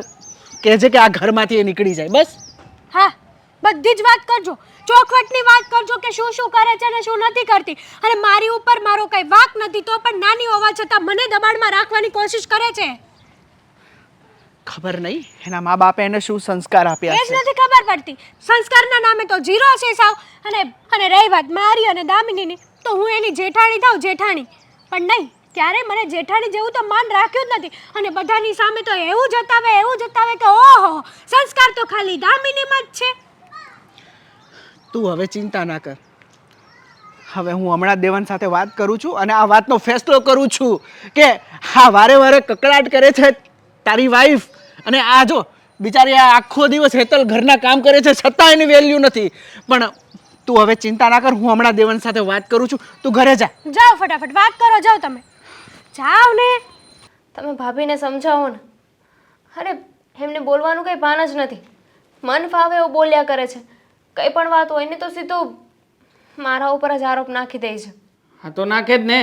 કહેજે કે આ ઘરમાંથી એ નીકળી જાય. બસ
હા બધી જ વાત કરજો. ચોખવટની વાત કરજો કે શું કરે છે અને શું નથી કરતી. અને મારી ઉપર મારો કઈ વાંક નથી તો પણ નાની હોવા છતાં મને દબાણમાં રાખવાની કોશિશ કરે છે.
ખબર નહીં એના મા બાપે એને શું સંસ્કાર આપ્યા
એ જ
છે.
નથી ખબર પડતી. સંસ્કારના નામે તો ઝીરો છે સાવ. અને રહી વાત મારી અને દામિનીની તો હું એની જેઠાણી થાઉં જેઠાણી. પણ નહીં ક્યારે મને જેઠાણી જેવું તો માન રાખ્યું જ નથી. અને બધાની સામે તો એવું જતાવે કે ઓહો સંસ્કાર તો ખાલી દામિનીમાં જ છે.
તું હવે ચિંતા ના કર. હવે હું હમણાં દેવાંગ સાથે વાત કરું છું અને આ વાતનો ફેસલો કરું છું કે હા વારે કકડાટ કરે છે તારી વાઈફ અને આ જો બિચારી આ આખો દિવસ હેતલ ઘરના કામ કરે છે છતાં એની વેલ્યુ નથી. પણ તું હવે ચિંતા ના કર. હું હમણાં દેવાંગ સાથે વાત કરું છું. તું ઘરે જા.
જાઓ ફટાફટ વાત કરો. જાઓ તમે જાઓ ને.
તમે ભાભીને સમજાવો ને. અરે એમને બોલવાનું કંઈ ભાન જ નથી. મન ફાવે એવું બોલ્યા કરે છે. કંઈ પણ વાત હોય ને તો સીધું મારા ઉપર જ આરોપ નાખી દે છે.
હા તો નાખે જ ને.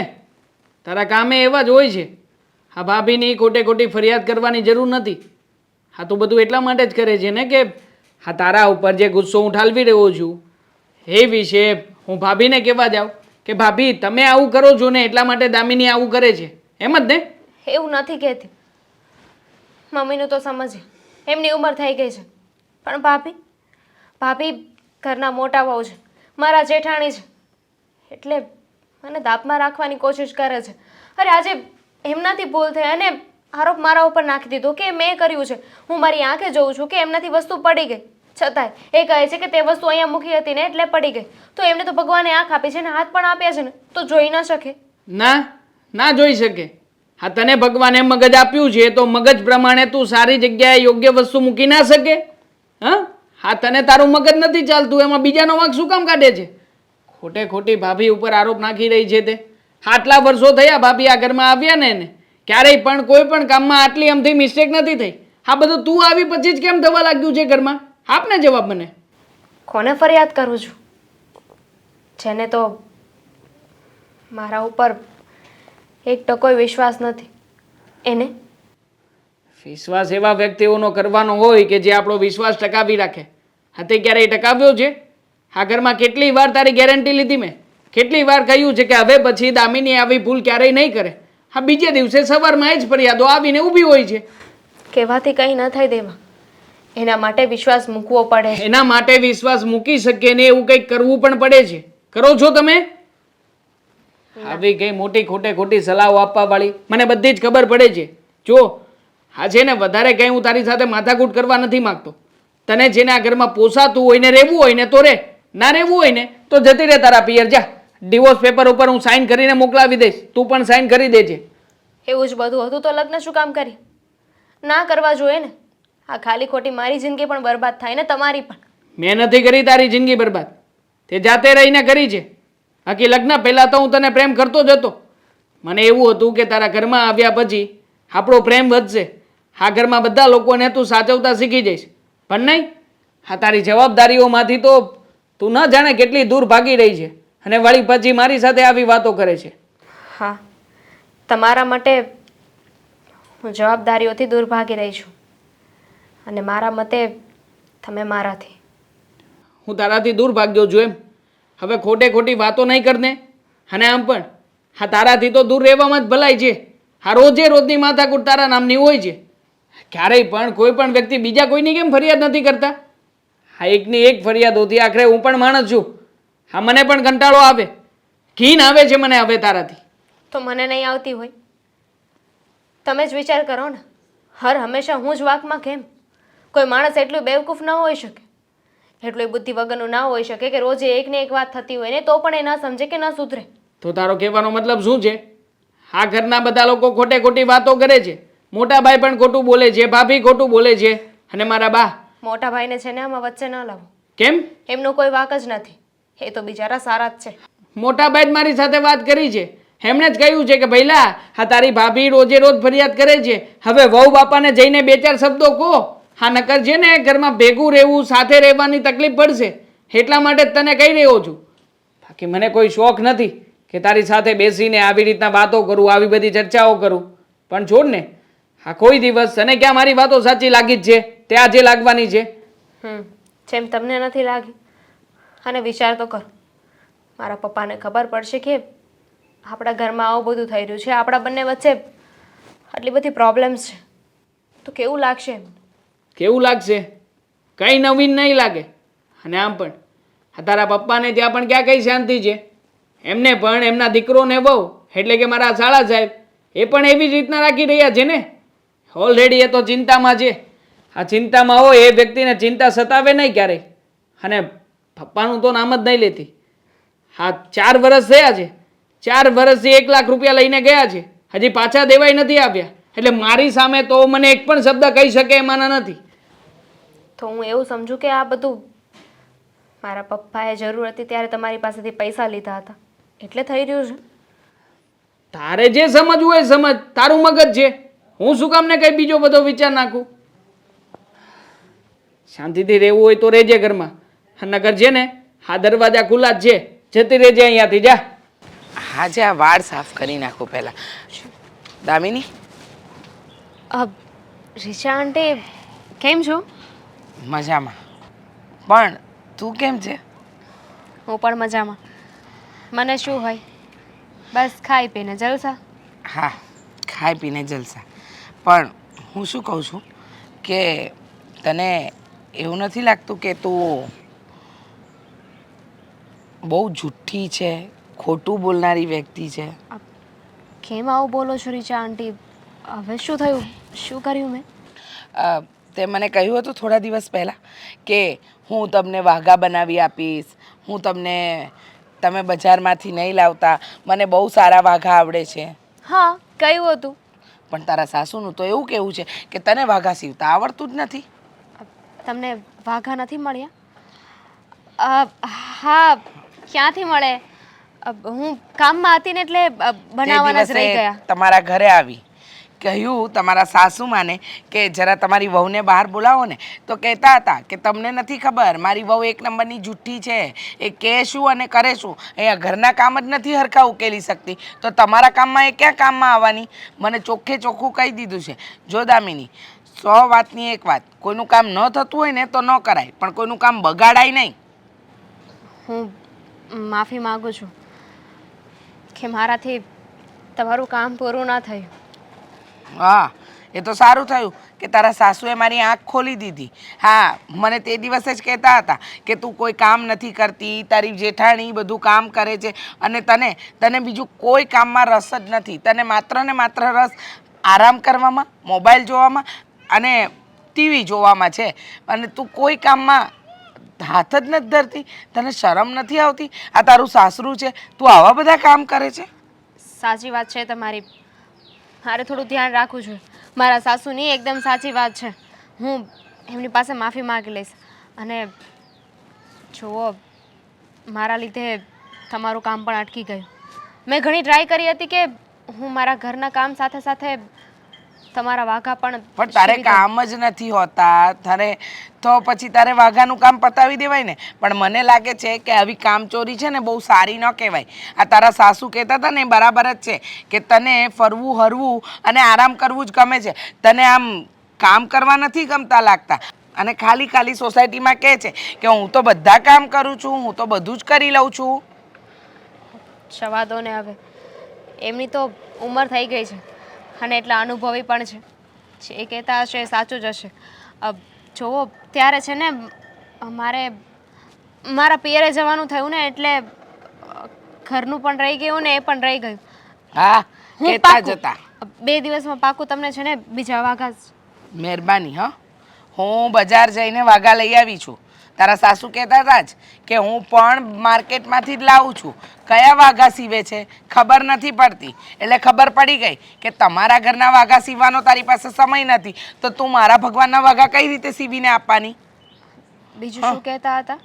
તારા કામે એવા જ હોય છે. હા ભાભીની ખોટી ફરિયાદ કરવાની જરૂર નથી. હા તું બધું એટલા માટે જ કરે છે ને કે હા તારા ઉપર જે ગુસ્સો હું ઠાલવી રહ્યો છું એ વિશે હું ભાભીને કહેવા જાઉં કે ભાભી તમે આવું કરો છો ને એટલા માટે દામિની આવું કરે છે, એમ જ ને?
એવું નથી કહેતી. મમ્મીનું તો સમજે, એમની ઉંમર થઈ ગઈ છે. પણ ભાભી ઘરના મોટા વહુ છે, મારા જેઠાણી છે, એટલે મને દાપમાં રાખવાની કોશિશ કરે છે. અરે આજે એમનાથી ભૂલ થઈ અને આરોપ મારા ઉપર નાખી દીધો કે મેં કર્યું છે. હું મારી આંખે જોઉં છું કે એમનાથી વસ્તુ પડી ગઈ, છતાંય એ કહે છે કે તે વસ્તુ અહીંયા મૂકી હતી ને એટલે પડી ગઈ. તો એમને તો ભગવાને આંખ આપી છે ને હાથ પણ આપ્યા છે ને, તો જોઈ ન શકે?
ના જોઈ શકે. હા, તને ભગવાને મગજ આપ્યું છે તો મગજ પ્રમાણે તું સારી જગ્યાએ યોગ્ય વસ્તુ મૂકી ના શકે? હા, તને તારું મગજ નથી ચાલતું, એમાં બીજાનો વાંક શું કામ કાઢે છે? ખોટી ભાભી ઉપર આરોપ નાખી રહી છે તે. આટલા વર્ષો થયા ભાભી આ ઘરમાં આવ્યા ને એને ક્યારેય પણ કોઈ પણ કામમાં આટલી અમથી મિસ્ટેક નથી થઈ. આ બધું તું આવી પછી જ કેમ થવા લાગ્યું છે ઘરમાં? આપને જવાબ મને.
કોને ફરિયાદ કરું છું? જેને તો મારા ઉપર 1% વિશ્વાસ નથી એને.
વિશ્વાસ એવા વ્યક્તિઓનો કરવાનો હોય કે જે આપણો વિશ્વાસ ટકાવી રાખે. હા, તે ક્યારેય ટકાવ્યો છે? આ ઘરમાં કેટલી વાર તારી ગેરંટી લીધી મેં, કેટલી વાર કહ્યું છે કે હવે પછી દામિની આવી ભૂલ ક્યારેય નહીં કરે. હા, બીજે દિવસે સવારમાં જ ફરિયાદો આવીને ઊભી હોય છે.
કહેવાથી કંઈ ન થાય દેવા, એના માટે વિશ્વાસ મૂકવો પડે છે.
એના માટે વિશ્વાસ મૂકી શકીએ ને એવું કંઈક કરવું પણ પડે છે. કરો છો તમે? આવી કઈ મોટી ખોટી સલાહો આપવા વાળી મને બધી જ ખબર પડે છે. જો આ છે ને વધારે કઈ હું તારી સાથે માથાકૂટ કરવા નથી માંગતો. તને જેને આ ઘરમાં પોસાતું હોય ને રહેવું હોય ને તો રે, ના રહેવું હોય ને તો જતી રહે તારા પિયર જા. ડિવોર્સ પેપર ઉપર હું સાઈન કરીને મોકલાવી દઈશ, તું પણ સાઈન કરી દેજે.
એવું જ બધું હતું તો લગ્ન શું કામ કરી? ના કરવા જોઈએ ને. આ ખાલી ખોટી મારી જિંદગી પણ બરબાદ થાય ને તમારી પણ.
મેં નથી કરી તારી જિંદગી બરબાદ, તે જાતે રહીને કરી છે. બાકી લગ્ન પહેલાં તો હું તને પ્રેમ કરતો જ હતો. મને એવું હતું કે તારા ઘરમાં આવ્યા પછી આપણો પ્રેમ વધશે, આ ઘરમાં બધા લોકોને તું સાચવતા શીખી જઈશ. પણ નહીં, આ તારી જવાબદારીઓમાંથી તો તું ન જાણે કેટલી દૂર ભાગી રહી છે અને વળી પછી મારી સાથે આવી વાતો કરે છે.
હા, તમારા માટે હું જવાબદારીઓથી દૂર ભાગી રહી છું અને મારા મતે તમે મારાથી.
હું તારાથી દૂર ભાગ્યો છું એમ? હવે ખોટી વાતો નહીં કરને. અને આમ પણ હા, તારાથી તો દૂર રહેવામાં જ ભલાઈ છે. હા, રોજની માથાકૂટ તારા નામની હોય છે. ક્યારેય પણ કોઈ પણ વ્યક્તિ બીજા કોઈની કેમ ફરિયાદ નથી કરતા? હા, એકની એક ફરિયાદ હોતી. આખરે હું પણ માણસ છું. હા, મને પણ કંટાળો આવે, ઘીન આવે છે મને હવે તારાથી.
તો મને નહીં આવતી હોય? તમે જ વિચાર કરો ને, હંમેશા હું જ વાંકમાં કેમ? કોઈ માણસ એટલું બેવકૂફ ન હોઈ શકે, એટલું બુદ્ધિ વગરનું ના હોઈ શકે કે રોજે એકને એક વાત થતી હોય ને તો પણ એ ન સમજે કે ન સુધરે.
તો તારો કહેવાનો મતલબ શું છે? આ ઘરના બધા લોકો ખોટી વાતો કરે છે. મોટા ભાઈ પણ ખોટું બોલે છે, ભાભી ખોટું બોલે છે અને મારા બા.
મોટા ભાઈને છે ને આમાં વચ્ચે ન લાવો.
કેમ?
એમનો કોઈ વાંક જ નથી, એ તો બિચારા સારા જ છે.
મોટા ભાઈ મારી સાથે વાત કરી છે, એમણે જ કહ્યું છે કે ભઈલા હા તારી ભાભી રોજ ફરિયાદ કરે છે, હવે વહુ બાપાને જઈને 2-4 શબ્દો કહો. હા, નકર છે ને ઘરમાં ભેગું રહેવું, સાથે રહેવાની તકલીફ પડશે, એટલા માટે જ તને કહી રહ્યો છું. બાકી મને કોઈ શોખ નથી કે તારી સાથે બેસીને આવી રીતના વાતો કરું, આવી બધી ચર્ચાઓ કરું. પણ છોડ ને, હા કોઈ દિવસ તને ક્યાં મારી વાતો સાચી લાગી જ છે, તે આજે લાગવાની છે.
જેમ તમને નથી લાગી. અને વિચાર તો કરો, મારા પપ્પાને ખબર પડશે કે આપણા ઘરમાં આવું બધું થઈ રહ્યું છે, આપણા બંને વચ્ચે આટલી બધી પ્રોબ્લેમ્સ છે, તો કેવું લાગશે?
કેવું લાગશે? કંઈ નવીન નહીં લાગે. અને આમ પણ આ તારા પપ્પાને ત્યાં પણ ક્યાં કઈ શાંતિ છે? એમને પણ એમના દીકરોને બહુ એટલે કે મારા શાળા સાહેબ એ પણ એવી જ રીતના રાખી રહ્યા છે ને. ઓલરેડી એ તો ચિંતામાં છે. આ ચિંતામાં હોય એ વ્યક્તિને ચિંતા સતાવે નહીં ક્યારેય. અને પપ્પાનું તો નામ જ નહીં લેતી. હા, 4 વર્ષ થયા છે, 4 વર્ષથી 1 લાખ રૂપિયા લઈને ગયા છે, હજી પાછા દેવાય નથી આવ્યા. એટલે મારી સામે તો મને એક પણ શબ્દ કહી શકે એમાંના નથી.
તો હું એવું સમજુ કે આ બધું મારા પપ્પાએ જરૂર હતી ત્યારે તમારી પાસેથી પૈસા લીધા હતા એટલે થઈ રહ્યું છે.
તારે જે સમજવું હોય સમજ, તારું મગજ છે. હું શું કામ ને કઈ બીજો બધો વિચાર નાખું? શાંતિથી રહેવું હોય તો રહેજે ઘરમાં, નકર છે ને આ દરવાજા ખુલ્લા જ છે, જતી રહેજે અહીંયાથી જા.
આજે આ વાળ સાફ કરી નાખું પહેલા. દામિની,
રીચા આંટી કેમ છો?
મજામાં. પણ તું કેમ છે?
હું પણ મજામાં. મને શું હોય, બસ ખાઈ પીને જલસા.
હા, ખાઈ પીને જલસા. પણ હું શું કહું છું કે તને એવું નથી લાગતું કે તું બહુ જુઠ્ઠી છે, ખોટું બોલનારી વ્યક્તિ છે?
કેમ આવું બોલો છો રીચા આંટી? હવે શું થયું? શું કર્યું મેં?
તે મને કહ્યું હતું થોડા દિવસ પહેલાં કે હું તમને વાઘા બનાવી આપીશ, તમે બજારમાંથી નહીં લાવતા, મને બહુ સારા વાઘા આવડે છે.
હા, કહ્યું હતું.
પણ તારા સાસુનું તો એવું કહેવું છે કે તને વાઘા સીવતા આવડતું જ નથી.
તમને વાઘા નથી મળ્યા? હા, ક્યાંથી મળે? હું કામમાં હતી ને એટલે બનાવવાના જ રહી ગયા.
તમારા ઘરે આવી કહ્યું તમારા સાસુમાને કે જરા તમારી વહુને બહાર બોલાવો ને, તો કહેતા હતા કે તમને નથી ખબર, મારી વહુ એક નંબરની જુઠ્ઠી છે, એ કહે શું અને કરે શું, અહીંયા ઘરના કામ જ નથી હરખા ઉકેલી શકતી, તો તમારા કામમાં એ ક્યાં કામમાં આવવાની? મને ચોખ્ખે ચોખ્ખું કહી દીધું છે. જો દામિની, 100 વાતની એક વાત, કોઈનું કામ ન થતું હોય ને તો ન કરાય, પણ કોઈનું કામ બગાડાય નહીં.
હું માફી માગું છું કે મારાથી તમારું કામ પૂરું ના થયું.
હા, એ તો સારું થયું કે તારા સાસુએ મારી આંખ ખોલી દીધી. હા, મને તે દિવસે જ કહેતા હતા કે તું કોઈ કામ નથી કરતી, તારી જેઠાણી બધું કામ કરે છે અને તને બીજું કોઈ કામમાં રસ જ નથી. તને માત્ર ને માત્ર રસ આરામ કરવામાં, મોબાઈલ જોવામાં અને ટીવી જોવામાં છે, અને તું કોઈ કામમાં હાથ જ નથી ધરતી. તને શરમ નથી આવતી? આ તારું સાસરું છે, તું આવા બધા કામ કરે છે?
સાચી વાત છે તમારી. મારે થોડું ધ્યાન રાખવું જોઈએ. મારા સાસુની એકદમ સાચી વાત છે. હું એમની પાસે માફી માગી લઈશ. અને જુઓ, મારા લીધે તમારું કામ પણ અટકી ગયું. મેં ઘણી ટ્રાય કરી હતી કે હું મારા ઘરના કામ સાથે સાથે તમારા વાઘા પણ
તારે કામ જ નથી હોતા. તો પછી તારે વાઘાનું કામ પતાવી દેવાય ને. પણ મને લાગે છે કે આવી કામચોરી છે ને બહુ સારી ન કહેવાય. આ તારા સાસુ કહેતા હતા ને બરાબર જ છે કે તને ફરવું હરવું અને આરામ કરવું જ ગમે છે. તને આમ કામ કરવા નથી ગમતા લાગતા, અને ખાલી સોસાયટીમાં કહે છે કે હું તો બધા કામ કરું છું, હું તો બધું જ કરી લઉં છું.
જવા દો ને હવે. એમની તો ઉંમર થઈ ગઈ છે અને એટલા અનુભવી પણ છે. જે કહેતા હશે એ સાચું જ હશે. જુઓ, ત્યારે છે ને મારા પિયરે જવાનું થયું ને, એટલે ઘરનું પણ રહી ગયું ને એ પણ રહી ગયું.
હા,
હું
કહેતા
પાક્કું
જતા.
2 દિવસમાં પાકું તમને છે ને બીજા વાઘા.
મહેરબાની. હા, હું બજાર જઈને વાઘા લઈ આવી છું. તારા સાસુ કહેતા હતા જ કે હું પણ માર્કેટમાંથી જ લાવું છું. કયા વાઘા સીવે છે ખબર નથી પડતી, એટલે ખબર પડી ગઈ કે તમારા ઘરના વાઘા સીવવાનો તારી પાસે સમય નથી, તો તું મારા ભગવાનના વાઘા કઈ રીતે સીવીને આપવાની?
બીજું શું કહેતા હતા?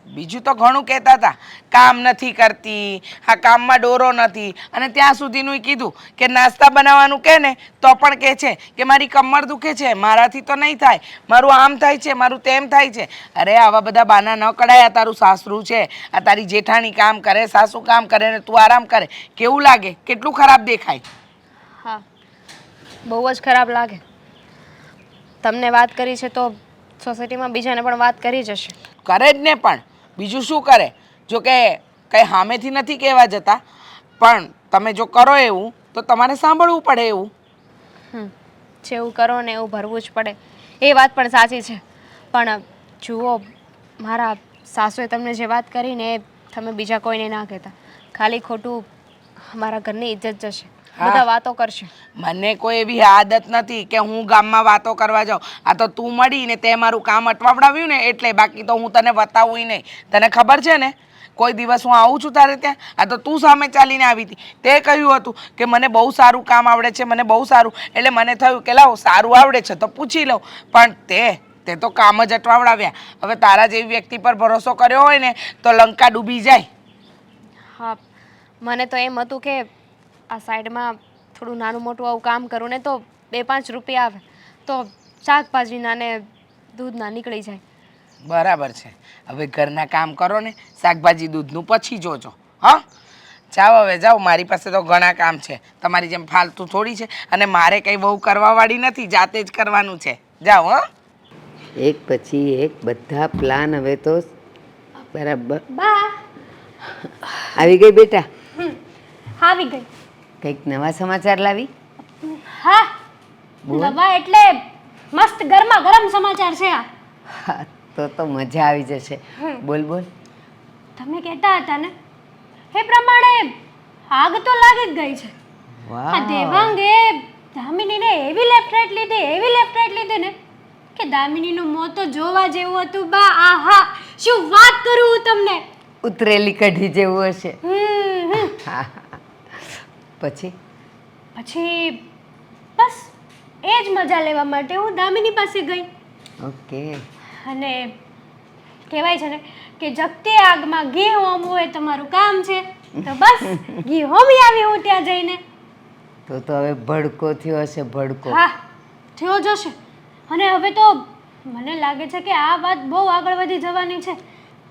બીજું તો ઘણું કહેતા હતા. કામ નથી કરતી, આ કામમાં ડોરો નથી, અને ત્યાં સુધીનું કીધું કે નાસ્તા બનાવવાનું કહે ને તો પણ કહે છે કે મારી કમર દુખે છે, મારાથી તો નહીં થાય, મારું આમ થાય છે, મારું તેમ થાય છે. અરે આવા બધા બાના ન કઢાય. આ તારું સાસરું છે, આ તારી જેઠાણી કામ કરે, સાસુ કામ કરે ને તું આરામ કરે. કેવું લાગે? કેટલું ખરાબ દેખાય?
હા, બહુ જ ખરાબ લાગે. તમને વાત કરી છે તો સોસાયટીમાં બીજાને પણ વાત કરી જશે.
કરે જ ને, પણ બીજું શું કરે? જો કે કંઈ સામેથી નથી કહેવા જતા, પણ તમે જો કરો એવું તો તમારે સાંભળવું પડે એવું.
જેવું કરો ને એવું ભરવું જ પડે, એ વાત પણ સાચી છે. પણ જુઓ, મારા સાસુએ તમને જે વાત કરી ને એ તમે બીજા કોઈને ના કહેતા. ખાલી ખોટું મારા ઘરની ઇજ્જત જશે, બધા વાતો કરશે.
મને કોઈ એવી આદત નથી કે હું ગામમાં વાતો કરવા જાઉં. આ તો તું મળી ને તે મારું કામ અટવાવડાવ્યું ને એટલે, બાકી તો હું તને બતાવું નહીં. તને ખબર છે ને, કોઈ દિવસ હું આવું છું તારે ત્યાં? આ તો તું સામે ચાલીને આવી હતી. તે કહ્યું હતું કે મને બહુ સારું કામ આવડે છે, મને બહુ સારું, એટલે મને થયું કે લાવ સારું આવડે છે તો પૂછી લઉં. પણ તે તો કામ જ અટવાવડાવ્યા. હવે તારા જેવી વ્યક્તિ પર ભરોસો કર્યો હોય ને તો લંકા ડૂબી જાય.
હા, મને તો એમ હતું કે આ સાઈડમાં થોડું નાનું મોટું આવું કામ કરું ને તો 2-5 રૂપિયા આવે તો શાકભાજીના ને દૂધના નીકળી જાય.
બરાબર છે. હવે ઘરના કામ કરો ને, શાકભાજી દૂધનું પછી જોજો. હા, જાઓ હવે જાઓ. મારી પાસે તો ઘણા કામ છે, તમારી જેમ ફાલતુ થોડી છે, અને મારે કંઈ બહુ કરવાવાળી નથી, જાતે જ કરવાનું છે. જાઓ. હા,
એક પછી એક બધા પ્લાન હવે તો બરાબર.
બા
આવી ગઈ બેટા?
આવી ગઈ.
કંઈક નવા સમાચાર લાવી?
હા, નવા એટલે મસ્ત ગરમા ગરમ સમાચાર છે આ.
હા, તો મજા આવી જશે. બોલ બોલ.
તમે કહેતા હતા ને એ પ્રમાણે આગ તો લાગી જ ગઈ છે. આ
વાહ,
દેવાંગે દામિનીને એવી લેફ્ટ રાઈટ લીધી ને કે દામિનીનું મોં તો જોવા જેવું હતું બા. આહા, શું વાત કરું હું તમને.
ઉતરેલી કઢી જેવું હશે.
હમ.
હા. પછી
પછી બસ એ જ મજા લેવા માટે હું દામિની પાસે ગઈ.
ઓકે.
અને કહેવાય છે ને કે જગતી આગમાં ઘી હોમવું એ તમારું કામ છે. તો બસ ઘી હોમી આવી હું ત્યાં જઈને.
તો હવે ભડકો થયો હશે, ભડકો.
હા, થયો જશે. અને હવે તો મને લાગે છે કે આ વાત બહુ આગળ વધી જવાની છે.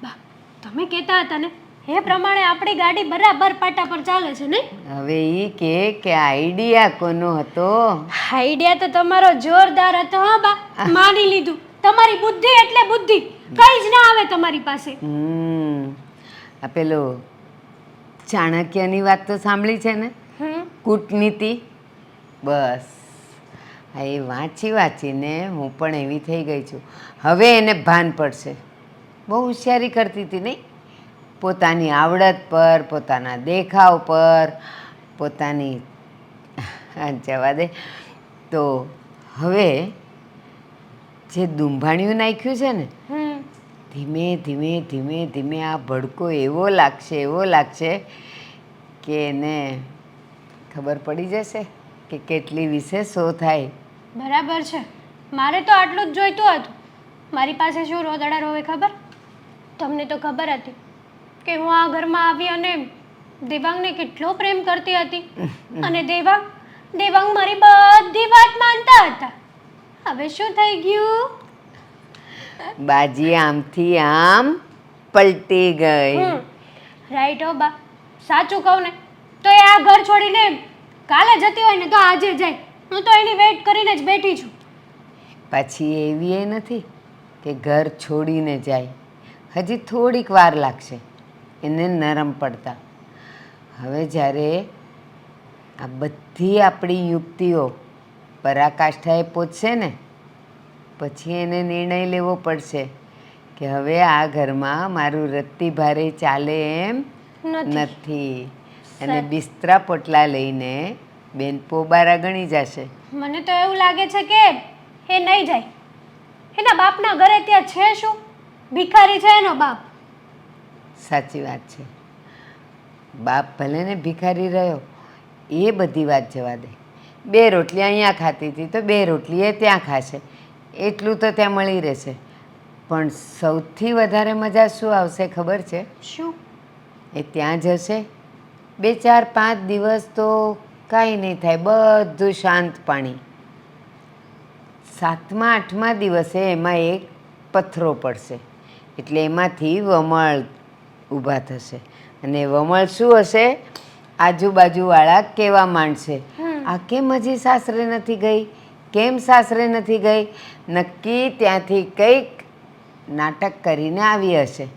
બા, તમે કહેતા હતા ને એ પ્રમાણે આપણી ગાડી બરાબર પાટા પર ચાલે છે નહીં?
હવે ઈ કે આઈડિયા કોનો હતો?
આઈડિયા તો તમારો જોરદાર હતો. હા બા, માની લીધું. તમારી બુદ્ધિ એટલે બુદ્ધિ, કઈ જ ના આવે તમારી પાસે.
આ પેલો ચાણક્યની વાત તો સાંભળી છે ને? કૂટનીતિ. બસ હા, એ વાંચીને હું પણ એવી થઈ ગઈ છું. હવે એને ભાન પડશે. બહુ હોશિયારી કરતી હતી નહીં? પોતાની આવડત પર, પોતાના દેખાવ પર, પોતાની જવા દે. તો હવે જે દુંભાણિયું નાખ્યું છે ને, ધીમે ધીમે આ ભડકો એવો લાગશે કે એને ખબર પડી જશે કે કેટલી વિશે શો થાય.
બરાબર છે. મારે તો આટલું જ જોઈતું હતું. મારી પાસે શું રોદડા રોવે ખબર? તમને તો ખબર હતી કે હું આ ઘરમાં આવી અને દેવાંગને કેટલો પ્રેમ કરતી હતી. અને દેવાંગ મારી બધી વાત માનતા હતા. હવે શું થઈ ગયું?
બાજી આમથી આમ પલટી ગઈ.
રાઈટ હો બા. સાચું કહું ને તો એ આ ઘર છોડીને કાલે જતી હોય ને તો આજે જાય. હું તો એની વેઇટ કરીને જ બેઠી છું.
પછી એવી એ નથી કે ઘર છોડીને જાય. હજી થોડીક વાર લાગશે એને નરમ પડતા. હવે જ્યારે આ બધી આપણી યુક્તિઓ પરાકાષ્ઠાએ પહોંચશે ને, પછી એને નિર્ણય લેવો પડશે કે હવે આ ઘરમાં મારું રત્તી ભારે ચાલે એમ નથી. અને બિસ્તરા પોટલા લઈને બેનપો બારા ગણી જશે.
મને તો એવું લાગે છે કે એ નહીં જાય. એના બાપના ઘરે ત્યાં છે શું? ભિખારી છે એનો બાપ.
સાચી વાત છે. બાપ ભલે ને ભિખારી રહ્યો, એ બધી વાત જવા દે. 2 રોટલી અહીંયા ખાતી હતી તો 2 રોટલી એ ત્યાં ખાશે. એટલું તો ત્યાં મળી રહેશે. પણ સૌથી વધારે મજા શું આવશે ખબર છે?
શું?
એ ત્યાં જશે 2, 4, 5 દિવસ તો કાંઈ નહીં થાય, બધું શાંત પાણી. 7મા 8મા દિવસે એમાં એક પથ્થરો પડશે. એટલે એમાંથી વમળ ઊભા થશે. અને વમળ શું હશે? આજુબાજુવાળા કહેવા માંડશે, આ કેમ હજી સાસરે નથી ગઈ? કેમ સાસરે નથી ગઈ? નક્કી ત્યાંથી કંઈક નાટક કરીને આવી હશે.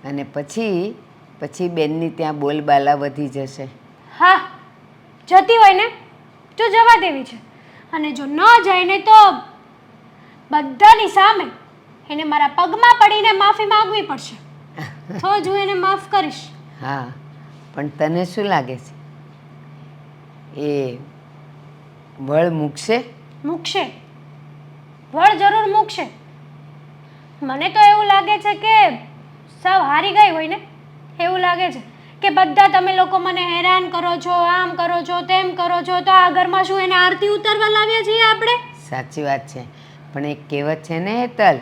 અને પછી બેનની ત્યાં બોલબાલા વધી જશે.
હા, જતી હોય ને તો જવા દેવી છે. અને જો ન જાય ને તો બધાની સામે એને મારા પગમાં પડીને માફી માંગવી પડશે. તો જ હું એને માફ કરીશ.
હા, પણ તને શું લાગે છે? એ વળ મૂકશે?
મૂકશે. વળ જરૂર મૂકશે. મને તો એવું લાગે છે કે સાવ હારી ગઈ હોય ને એવું લાગે છે કે બધા તમે લોકો મને હેરાન કરો છો, આમ કરો છો, તેમ કરો છો. તો આ ઘરમાં શું એને આરતી ઉતારવા લાવ્યા છીએ આપણે?
સાચી વાત છે. પણ એક કહેવત છે ને હેતલ,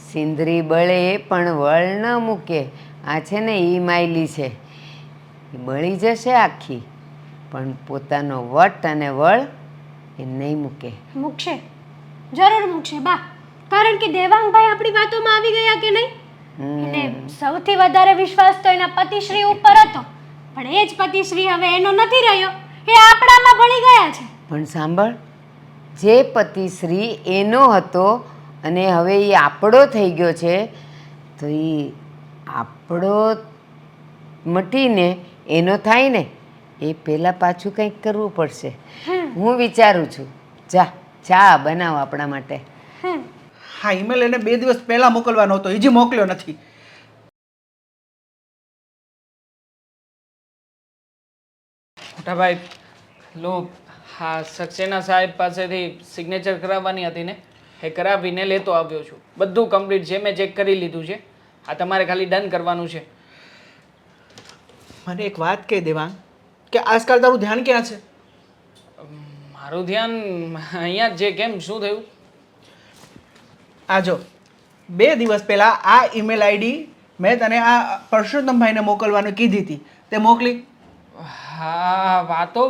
સિંદરી બળે પણ વળ ન મૂકે. આ છે ને ઈ માયલી છે, એ બળી જશે આખી, પણ પોતાનો વટ અને વળ એ નહીં મૂકે.
મૂકશે, જરૂર મૂકશે બા. કારણ કે દેવાંગભાઈ આપણી વાતોમાં આવી ગયા કે નહીં? અને સૌથી વધારે વિશ્વાસ તો એના પતિશ્રી ઉપર હતો. પણ એ જ પતિશ્રી હવે એનો નથી રહ્યો, એ આપણામાં ભળી ગયા છે.
પણ સાંભળ, જે પતિશ્રી એનો હતો અને હવે એ આપણો થઈ ગયો છે, તો એ આપણો મટીને એનો થાય ને એ પહેલાં પાછું કંઈક કરવું પડશે. હું વિચારું છું, જા ચા બનાવ આપણા માટે.
હા, ઈમેલ એને 2 દિવસ પહેલા મોકલવાનો હતો, હજી મોકલ્યો નથી.
મોટા ભાઈ લો, હા સક્સેના સાહેબ પાસેથી સિગ્નેચર કરાવવાની હતી ને, એ કરાવીને લેતો આવ્યો છું. બધું કમ્પ્લીટ છે, મેં ચેક કરી લીધું છે. આ તમારે ખાલી ડન કરવાનું છે.
મને એક વાત કહી દેવાંગ, કે આજકાલ તારું ધ્યાન ક્યાં છે?
મારું ધ્યાન અહીંયા જ છે. કેમ, શું થયું?
આ જો 2 દિવસ પહેલા આ ઈમેલ આઈડી મેં તને આ પરસોત્તમભાઈને મોકલવાનું કીધી હતી, તે મોકલી?
હા વાતો,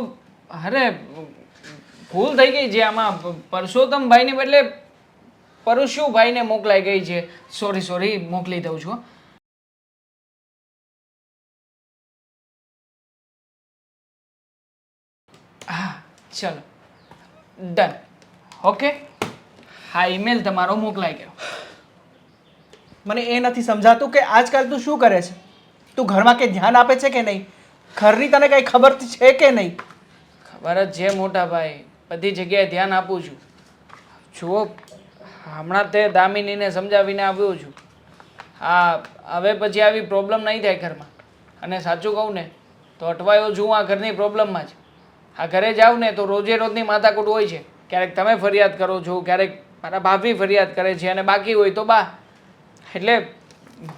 અરે ભૂલ થઈ ગઈ છે આમાં. પરસોત્તમભાઈને બદલે પરશુભાઈને મોકલાઈ ગઈ છે. સોરી, મોકલી દઉં છું. હા ચલો ડન. ઓકે, હા ઈમેલ તમારો મોકલાઈ ગયો.
મને એ નથી સમજાતું કે આજકાલ તું શું કરે છે? તું ઘરમાં કંઈ ધ્યાન આપે છે કે નહીં? ઘરની તને કંઈ ખબર છે કે નહીં?
ખબર જ છે મોટા ભાઈ, બધી જગ્યાએ ધ્યાન આપું છું. જુઓ, હમણાં તે દામિનીને સમજાવીને આવ્યો છું. હા, હવે પછી આવી પ્રોબ્લેમ નહીં થાય ઘરમાં. અને સાચું કહું ને તો અટવાયો છું આ ઘરની પ્રોબ્લેમમાં જ. આ ઘરે જાઉં ને તો રોજે રોજની માથાકૂટ હોય છે. ક્યારેક તમે ફરિયાદ કરો છો, ક્યારેક મારા ભાભી ફરિયાદ કરે છે, અને બાકી હોય તો બા. એટલે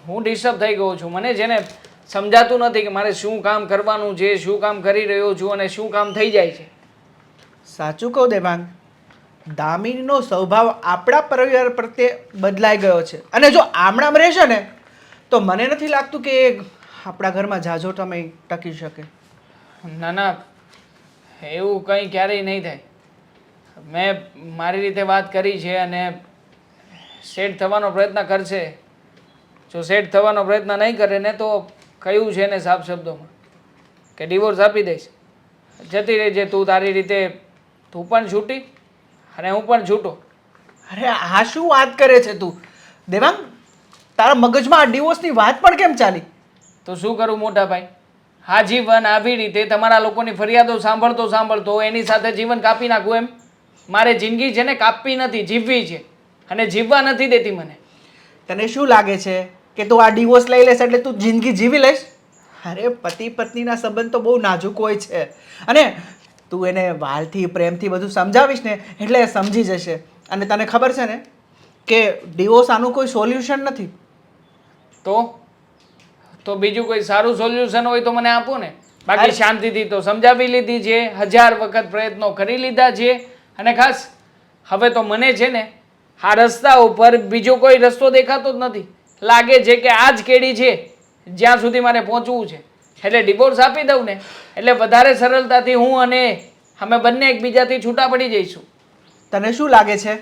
હું ડિસ્ટર્બ થઈ ગયો છું. મને છે ને સમજાતું નથી કે મારે શું કામ કરવાનું છે, શું કામ કરી રહ્યો છું અને શું કામ થઈ જાય છે.
સાચું કહું દેવાંગ, દામિનીનો સ્વભાવ આપણા પરિવાર પ્રત્યે બદલાઈ ગયો છે. અને જો આમણામ રહેશે ને તો મને નથી લાગતું કે એ આપણા ઘરમાં ઝાઝો સમય ટકી શકે.
ના ના, એવું કંઈ ક્યારેય નહીં થાય. મેં મારી રીતે વાત કરી છે અને સેટ થવાનો પ્રયત્ન કરશે. જો સેટ થવાનો પ્રયત્ન નહીં કરે ને તો કહ્યું છે ને સાફ શબ્દોમાં કે ડિવોર્સ આપી દઈશ. જતી રહેજે તું તારી રીતે. તું પણ છૂટી અને હું પણ છૂટો.
અરે આ શું વાત કરે છે તું દેવાંગ? તારા મગજમાં આ ડિવોર્સની વાત પણ કેમ ચાલી?
તો શું કરું મોટા ભાઈ? હા જીવન આવી રીતે તમારા લોકોની ફરિયાદો સાંભળતો એની સાથે જીવન કાપી નાખવું એમ? મારે જિંદગી છે ને કાપવી નથી, જીવવી છે. અને જીવવા નથી દેતી મને.
તને શું લાગે છે કે તું આ ડિવોર્સ લઈ લેશ એટલે તું જિંદગી જીવી લઈશ? અરે પતિ પત્નીના સંબંધ તો બહુ નાજુક હોય છે. અને તું એને વાલથી પ્રેમથી બધું સમજાવીશ ને એટલે એ સમજી જશે. અને તને ખબર છે ને કે ડિવોર્સ આનું કોઈ સોલ્યુશન નથી.
તો બીજું કોઈ સારું સોલ્યુશન હોય તો મને આપો ને. બાકી શાંતિથી તો સમજાવી લીધી છે, 1000 વખત પ્રયત્નો કરી લીધા છે. અને ખાસ હવે તો મને છે ને આ રસ્તા ઉપર બીજો કોઈ રસ્તો દેખાતો જ નથી. લાગે છે કે આ જ કેડી છે જ્યાં સુધી મારે પહોંચવું છે. એટલે ડિવોર્સ આપી દઉં ને એટલે વધારે સરળતાથી હું અને અમે બંને એકબીજાથી છૂટા પડી જઈશું.
તને શું લાગે છે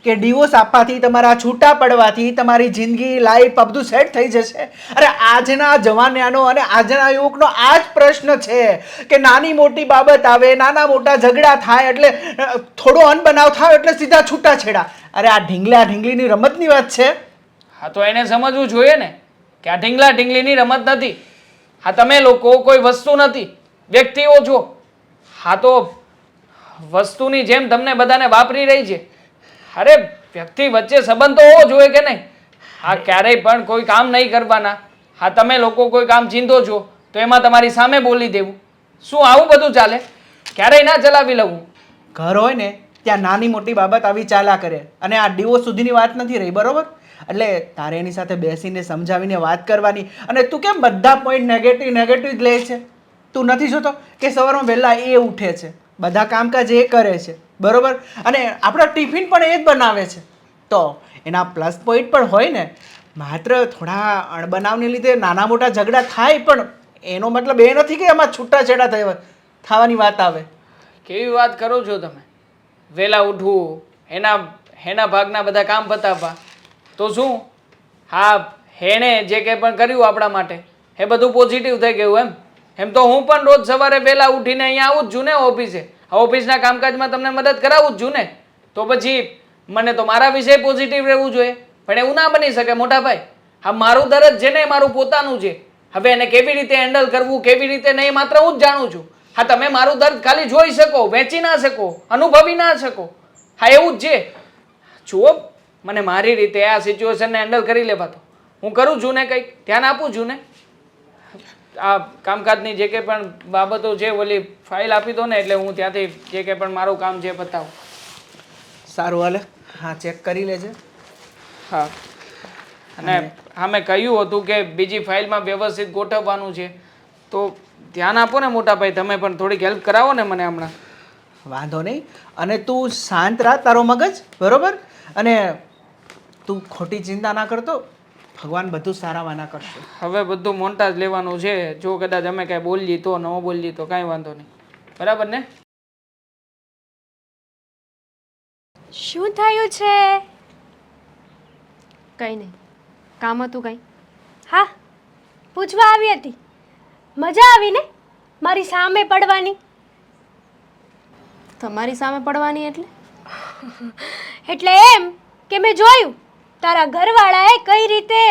કે ડિવોર્સ આપવાથી, તમારા છૂટા પડવાથી તમારી જિંદગી, લાઈફ બધું સેટ થઈ જશે? અરે આજના જમાનાનો અને આજના યુવકનો આ જ પ્રશ્ન છે કે નાની મોટી બાબત આવે, નાના મોટા ઝઘડા થાય એટલે થોડો અનબનાવ થાય એટલે સીધા છૂટાછેડા. અરે આ ઢીંગલા ઢીંગલીની રમતની વાત છે.
હા તો એને સમજવું જોઈએ ને કે આ ઢીંગલા ઢીંગલીની રમત નથી. હા તમે લોકો કોઈ વસ્તુ નથી, વ્યક્તિઓ છો. હા તો વસ્તુની જેમ તમને બધાને વાપરી રહી છે. અરે વ્યક્તિ વચ્ચે સંબંધ તો હોવો જોઈએ કે નહીં? હા ક્યારેય પણ કોઈ કામ નહીં કરવાના. હા તમે લોકો કોઈ કામ ચીંધો છો તો એમાં તમારી સામે બોલી દેવું. શું આવું બધું ચાલે? ક્યારેય ના ચલાવી લઉં.
ઘર હોય ને ત્યાં નાની મોટી બાબત આવી ચાલ્યા કરે. અને આ ડિવોર્સ સુધીની વાત નથી રહી, બરોબર? એટલે તારે એની સાથે બેસીને સમજાવીને વાત કરવાની. અને તું કેમ બધા પોઈન્ટ નેગેટિવ જ લે છે? તું નથી જોતો કે સવારમાં વહેલા એ ઉઠે છે, બધા કામકાજ એ કરે છે, બરોબર? અને આપણા ટિફિન પણ એ જ બનાવે છે. તો એના પ્લસ પોઈન્ટ પણ હોય ને. માત્ર થોડા અણબનાવને લીધે નાના મોટા ઝઘડા થાય પણ એનો મતલબ એ નથી કે એમાં છૂટાછેડા થવાની વાત આવે.
કેવી વાત કરો છો તમે? વહેલા ઉઠવું, એના ભાગના બધા કામ પતાવવા તો શું? હા એણે જે કંઈ પણ કર્યું આપણા માટે એ બધું પોઝિટિવ થઈ ગયું એમ તો હું પણ રોજ સવારે વહેલા ઉઠીને અહીંયા આવું જ છું ને ઓફિસે. ઓફિસના કામકાજમાં તમને મદદ કરાવું જ છું ને. તો પછી મને તો મારા વિશે પોઝિટિવ રહેવું જોઈએ. પણ એવું ના બની શકે મોટા ભાઈ. હા મારું દરદ છે ને મારું પોતાનું છે. હવે એને કેવી રીતે હેન્ડલ કરવું કેવી રીતે નહીં માત્ર હું જ જાણું છું. હા, તમે મારું દર્દ ખાલી જોઈ શકો, વેચી ના શકો, અનુભવી ના શકો. હા, એવું જ છે. જુઓ, મને મારી રીતે આ સિચ્યુએશનને હેન્ડલ કરી લેવા દો. હું કરું છું ને, કંઈક ધ્યાન આપું છું ને. આ કામકાજની જે કંઈ પણ બાબતો છે ઓલી ફાઇલ આપી દો ને, એટલે હું ત્યાંથી જે કંઈ પણ મારું કામ છે બતાવું.
સારું હાલે, હા ચેક કરી લેજે.
હા, અને હા મેં કહ્યું હતું કે બીજી ફાઇલમાં વ્યવસ્થિત ગોઠવવાનું છે, તો ધ્યાન આપો ને મોટા ભાઈ, તમે પણ થોડીક હેલ્પ કરાવો ને મને હમણાં.
વાંધો નહીં. અને તું શાંત રાખ તારો મગજ, બરોબર? અને તું ખોટી ચિંતા ના કરતો, ભગવાન બધું સારાવાના કરશે.
હવે બધું મોન્ટાજ લેવાનું છે. જો કદાચ અમે કાંઈ બોલીએ તો, ન બોલીએ તો કાંઈ વાંધો નહીં. બરાબર ને?
શું થયું છે?
કંઈ નહીં. કામ હતું કંઈ?
હા, પૂછવા આવી હતી. મજા આવી ને મારી સામે પડવાની?
તમારી સામે પડવાની એટલે?
એટલે એમ કે મેં જોયું તારા ઘરવાળાએ કઈ રીતે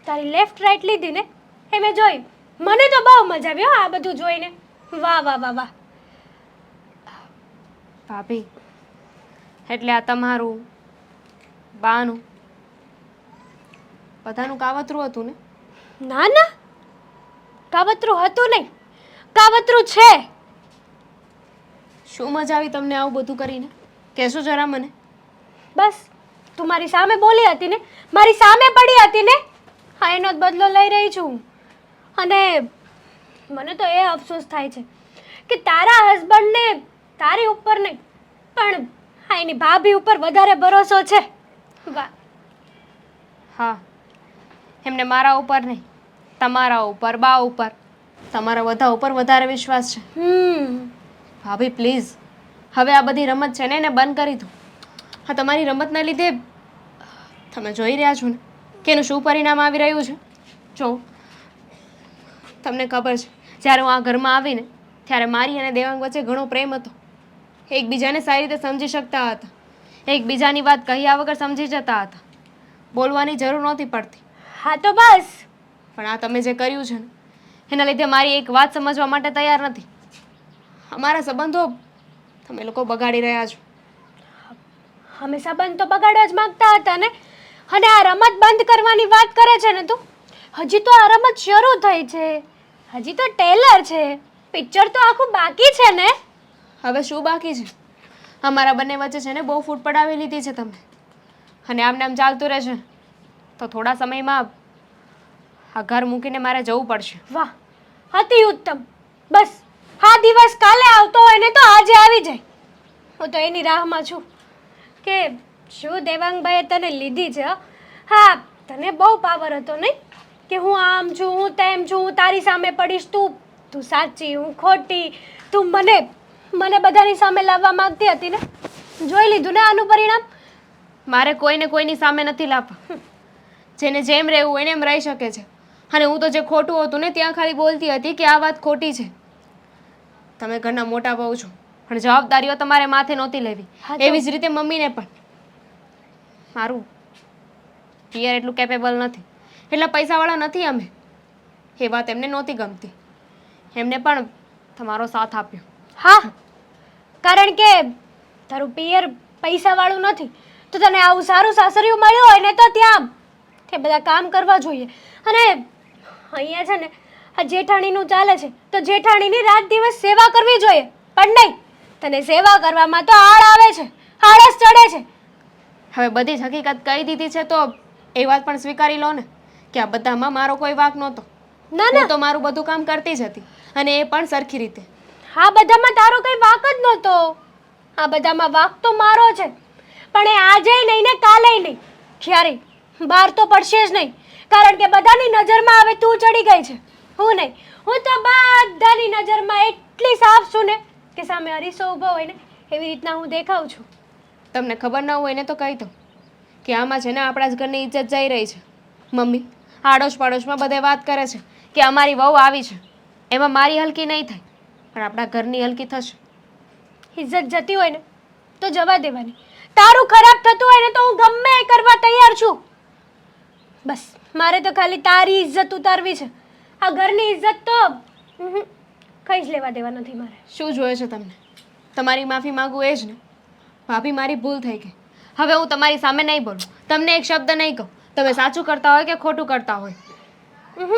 તારી લેફ્ટ રાઈટ લીધી ને, એ મેં જોયું. મને તો બહુ મજા આવી હો આ બધું જોઈને. વાહ વાહ વાહ વાહ.
ભાભી, એટલે આ તમારું બાનું બધાનું કાવતરું હતું ને?
ના ના, કાવતરું હતું નહીં, કાવતરું છે.
શું મજા આવી તમને આવું બધું કરીને? કહેશો જરા મને.
બસ તું મારી સામે બોલી હતી ને, મારી સામે પડી હતી ને, હા એનો જ બદલો લઈ રહી છું. અને મને તો એ અફસોસ થાય છે કે તારા હસબન્ડને તારી ઉપર નહીં પણ હા એની ભાભી ઉપર વધારે ભરોસો છે. વાહ.
હા, એમને મારા ઉપર નહીં, તમારા ઉપર, બા ઉપર, તમારા બધા ઉપર વધારે વિશ્વાસ છે. ભાભી પ્લીઝ, હવે આ બધી રમત છે ને એને બંધ કરી દો. હા, તમારી રમતના લીધે તમે જોઈ રહ્યા છો ને કે એનું શું પરિણામ આવી રહ્યું છે. જો તમને ખબર છે, જ્યારે હું આ ઘરમાં આવીને ત્યારે મારી અને દેવાંગ વચ્ચે ઘણો પ્રેમ હતો. એકબીજાને સારી રીતે સમજી શકતા હતા, એકબીજાની વાત કહ્યા વગર સમજી જતા હતા, બોલવાની જરૂર નહોતી પડતી.
હા તો બસ.
પણ આ તમે જે કર્યું છે ને એના લીધે મારી એક વાત સમજવા માટે તૈયાર નથી. અમારા સંબંધો તમે લોકો બગાડી રહ્યા છો.
અમે સંબંધ તો બગાડવા જ માંગતા હતા ને, અને આ રમત બંધ કરવાની વાત કરે છે ને તું. હજી તો આ રમત શરૂ થઈ છે, હજી તો ટેલર છે, પિક્ચર તો આખું બાકી છે ને.
હવે શું બાકી છે? અમારા બંને વચ્ચે છે ને બહુ ફૂટ પડાવી લીધી છે તમે, અને આમને આમ ચાલતું રહેશે તો થોડા સમયમાં આ ઘર મૂકીને મારે જવું પડશે.
વાહ, અતિ ઉત્તમ. બસ આ દિવસ કાલે આવતો હોય ને તો આજે આવી જાય. હું તો એની રાહમાં છું કે શું દેવાંગભાઈએ તને લીધી છે. હા, તને બહુ પાવર હતો નહીં કે હું આમ છું, હું તેમ છું, હું તારી સામે પડીશ, તું સાચી, હું ખોટી, તું મને બધાની સામે લાવવા માંગતી હતી ને. જોઈ લીધું ને આનું પરિણામ.
મારે કોઈને કોઈની સામે નથી લાવવા. જેને જેમ રહેવું એને એમ રહી શકે છે. અને હું તો જે ખોટું હતું ને ત્યાં ખાલી બોલતી હતી કે આ વાત ખોટી છે. તમે ઘરના મોટા બહુ છો, પણ જવાબદારીઓ તમારે માથે નહોતી લેવી. એવી જ રીતે મમ્મીને પણ. મારું પિયર એટલું કેપેબલ નથી, એટલા પૈસાવાળા નથી અમે. એ વાત એમને નહોતી ગમતી, એમને પણ તમારો સાથ આપ્યો.
હા, કારણ કે તારું પિયર પૈસાવાળું નથી તો તને આવું સારું સાસરિયું મળ્યું હોય ને તો ત્યાં તે બધા કામ કરવા જોઈએ. અને અહીંયા છે ને આ જેઠાણીનું ચાલે છે તો જેઠાણીની રાત દિવસ સેવા કરવી જોઈએ, પણ નહીં, તને સેવા કરવામાં તો આળ આવે છે, આળસ ચડે છે.
હવે બધી જ હકીકત કહી દીધી છે તો એ વાત પણ સ્વીકારી લો ને કે આ બધામાં મારો કોઈ વાંક નહોતો.
ના
હું તો મારું બધું કામ કરતી જ હતી, અને એ પણ સરખી રીતે.
આ બધામાં તારો કઈ વાંક જ નહોતો. આ બધામાં વાંક તો મારો છે, પણ એ આજે નહીં ને કાલે નહીં, ક્યારેય બહાર તો પડશે જ નહીં. કારણ કે બધાની નજરમાં હવે તું ચડી ગઈ છે, હું નહીં. હું તો બધાની નજરમાં એટલી સાફ છું ને કે સામે અરીસો ઊભો હોય ને એવી રીતના હું દેખાઉં છું.
તમને ખબર ન હોય ને તો કહી દો કે આમાં છે ને આપણા જ ઘરની ઇજ્જત જઈ રહી છે. મમ્મી આડોશ પાડોશમાં બધે વાત કરે છે કે અમારી વહુ આવી છે, એમાં મારી હલકી નહીં થાય પણ આપણા ઘરની હલકી થશે.
ઇજ્જત જતી હોય ને તો જવા દેવાની. તારું ખરાબ થતું હોય ને તો હું ગમે એ કરવા તૈયાર છું. બસ મારે તો ખાલી તારી ઇજ્જત ઉતારવી છે. આ ઘરની ઇજ્જત તો કંઈ જ લેવા દેવા નથી મારે.
શું જોઈએ છે તમને? તમારી માફી માંગુ એ જ ને? ભાભી મારી ભૂલ થઈ ગઈ. હવે હું તમારી સામે નહીં બોલું, તમને એક શબ્દ નહીં કહું. તમે સાચું કરતા હોય કે ખોટું કરતા હોય,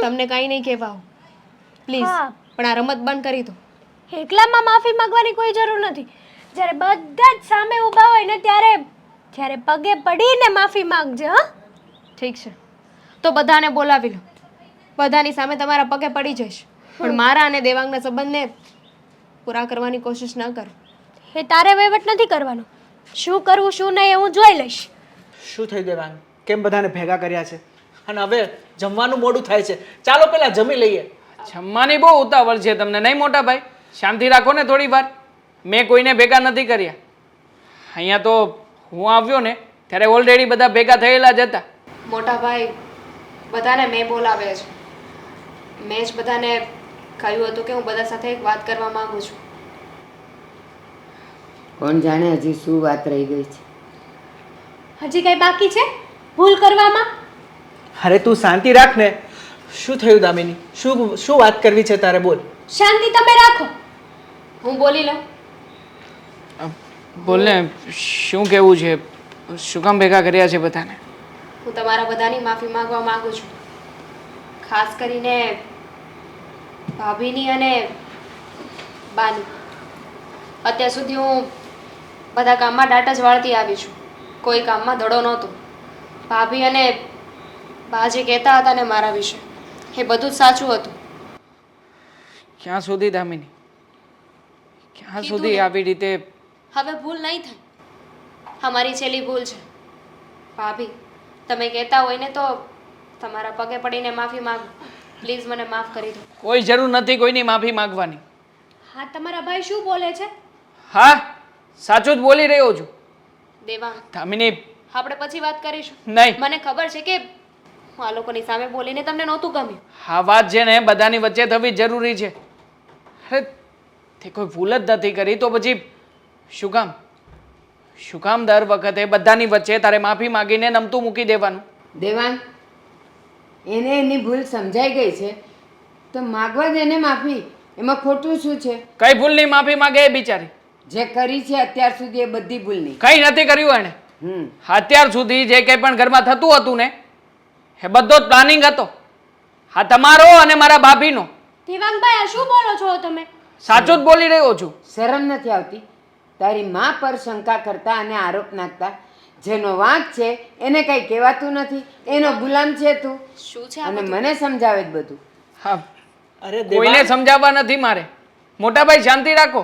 તમને કંઈ નહીં કહેવા હું. પ્લીઝ
હા.
પણ આ રમત બંધ કરી દો.
એકલામાં માફી માંગવાની કોઈ જરૂર નથી. જ્યારે બધા જ સામે ઊભા હોય ને ત્યારે પગે પડીને માફી માંગજે. હા,
ઠીક છે, તો બધાને બોલાવી લો. બધાની સામે તમારા પગે પડી જઈશ, પણ મારા અને દેવાંગના સંબંધને પૂરા કરવાની કોશિશ ન કરો.
એ તારે વહીવટ નથી કરવાનો. શું કરવું શું નહીં એ હું જોઈ લઈશ.
શું થઈ દેવાંગ? કેમ બધાને ભેગા કર્યા છે? અને હવે જમવાનું મોડું થાય છે, ચાલો પેલા જમી લઈએ.
જમવાની બહુ ઉતાવળ છે તમને, નહીં મોટા ભાઈ? શાંતિ રાખો ને થોડી વાર. મેં કોઈને ભેગા નથી કર્યા. અહીંયા તો હું આવ્યો ને ત્યારે ઓલરેડી બધા ભેગા થયેલા જ હતા.
મોટા ભાઈ, બધાને મેં બોલાવ્યા છે. મેં જ બધાને કહ્યું હતું કે હું બધા સાથે એક વાત કરવા માંગુ છું.
કોણ જાણે હજી શું વાત રહી ગઈ છે.
હજી કઈ બાકી છે ભૂલ કરવામાં?
અરે તું શાંતિ રાખ ને. શું થયું દામિની? શું વાત કરવી છે તારે? બોલ.
શાંતિ તમે રાખો.
હું બોલી લઉં.
બોલ ને, શું કહેવું છે? શું કામ ભેગા કર્યા છે બધાને?
હું તમારા બધાની માફી માંગવા માંગુ છું, ખાસ કરીને ભાભીની અને બાની. અત્યાર સુધી હું બધા કામમાં ડાટા જ વાળતી આવી છું, કોઈ કામમાં ધડો નહોતો. ભાભી અને બા જે કહેતા હતા ને મારા વિશે, એ બધું જ સાચું હતું.
ક્યાં સુધી દામિની? ક્યાં
કીધું
સુધી
ને.
આવી રીતે?
હવે ભૂલ નહીં થાય. અમારી છેલ્લી ભૂલ છે. ભાભી, તમે કહેતા હોય ને તો તમારા પગે પડીને માફી માંગો. પ્લીઝ મને માફ કરી દો.
કોઈ જરૂર નથી કોઈની માફી માંગવાની.
હા, તમારા ભાઈ શું બોલે છે?
હા, સાચું જ બોલી રહ્યો છું.
દેવાંગ,
દામિની,
આપણે પછી વાત કરીશું.
નહીં.
મને ખબર છે કે હું આ લોકોની સામે બોલીને તમને નહોતું ગમ્યું.
આ વાત છે ને બધાની વચ્ચે થવી જરૂરી છે. અરે તે કોઈ ભૂલ જ નથી કરી તો પછી શું કામ દર વખતે બધાની વચ્ચે તારે માફી માંગીને નમતું મૂકી દેવાનું?
દેવાંગ, એને એની ભૂલ સમજાઈ ગઈ છે તો માગવા દે ને માફી. એમાં ખોટું શું છે?
કઈ ભૂલની માફી માંગે એ બિચારી?
જે કરી છે અત્યાર સુધી એ બધી ભૂલની.
કઈ નથી કર્યું એને.
હમ
અત્યાર સુધી જે કંઈ પણ ઘરમાં થતું હતું ને એ બધો જ પ્લાનિંગ હતો. હા, તમારો અને મારા ભાભીનો.
દેવાંગભાઈ, આ શું બોલો છો તમે?
સાચું જ બોલી રહ્યો છું.
શરમ નથી આવતી તારી માં પર શંકા કરતા અને આરોપ નાખતા? જેનો વાંક છે એને કઈ કહેવાતું નથી, એનો ગુલામ છે તું.
શું છે આ
અને
બધું?
મને સમજાવે જ બધું.
હા,
અરે
કોઈને
દેવાંગ,
સમજાવવા નથી મારે. મોટા ભાઈ શાંતિ રાખો.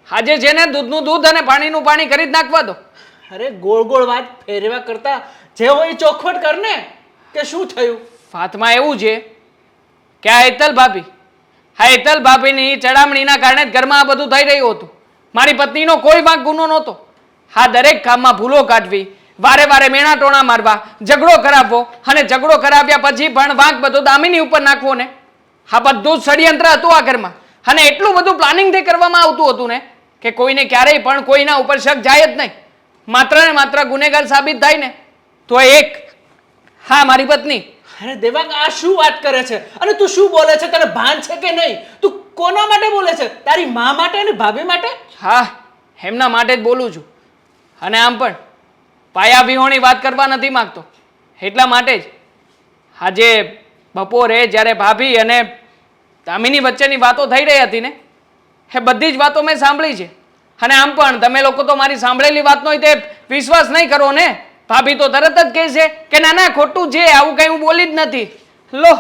આજે છે ને દૂધનું દૂધ અને પાણીનું પાણી કરી જ નાખવા દો.
અરે ગોળ ગોળ વાત ફેરવા કરતા જે હોય એ ચોખવટ કર ને, કે શું થયું?
વાતમાં એવું છે કે આ હેતલ ભાભીની ચડામણીના કારણે જ ઘરમાં આ બધું થઈ રહ્યું હતું. મારી પત્નીનો કોઈ વાંક ગુનો નહોતો. હા, દરેક કામમાં ભૂલો કાઢવી, વારે વારે મેણા ટોણા મારવા, ઝઘડો કરાવવો અને ઝઘડો કરાવ્યા પછી પણ વાંક બધો દામિની ઉપર નાખવો ને, આ બધું જ ષડયંત્ર હતું આ ઘરમાં. અને એટલું બધું પ્લાનિંગથી કરવામાં આવતું હતું ને કે કોઈને ક્યારેય પણ કોઈના ઉપર શક જાય જ નહીં. માત્ર ને માત્ર ગુનેગાર સાબિત થાય ને તો એક, હા, મારી પત્ની.
અરે દેવાંગ, આ શું વાત કરે છે? અને તું શું બોલે છે? તને ભાન છે કે નહીં? તું કોના માટે બોલે છે? તારી મા માટે અને ભાભી માટે?
હા, એમના માટે જ બોલું છું. અને આમ પણ પાયા વિહોણી વાત કરવા નથી માંગતો. એટલા માટે જ આજે બપોરે જ્યારે ભાભી અને દામિની વચ્ચેની વાતો થઈ રહી હતી ને એ બધી જ વાતો મેં સાંભળી છે. અને આમ પણ તમે લોકો તો મારી સાંભળેલી વાતનો તે વિશ્વાસ નહીં કરો ને. ભાભી તો તરત જ કહે છે કે ના ના, ખોટું છે, આવું કંઈ હું બોલી જ નથી. લો,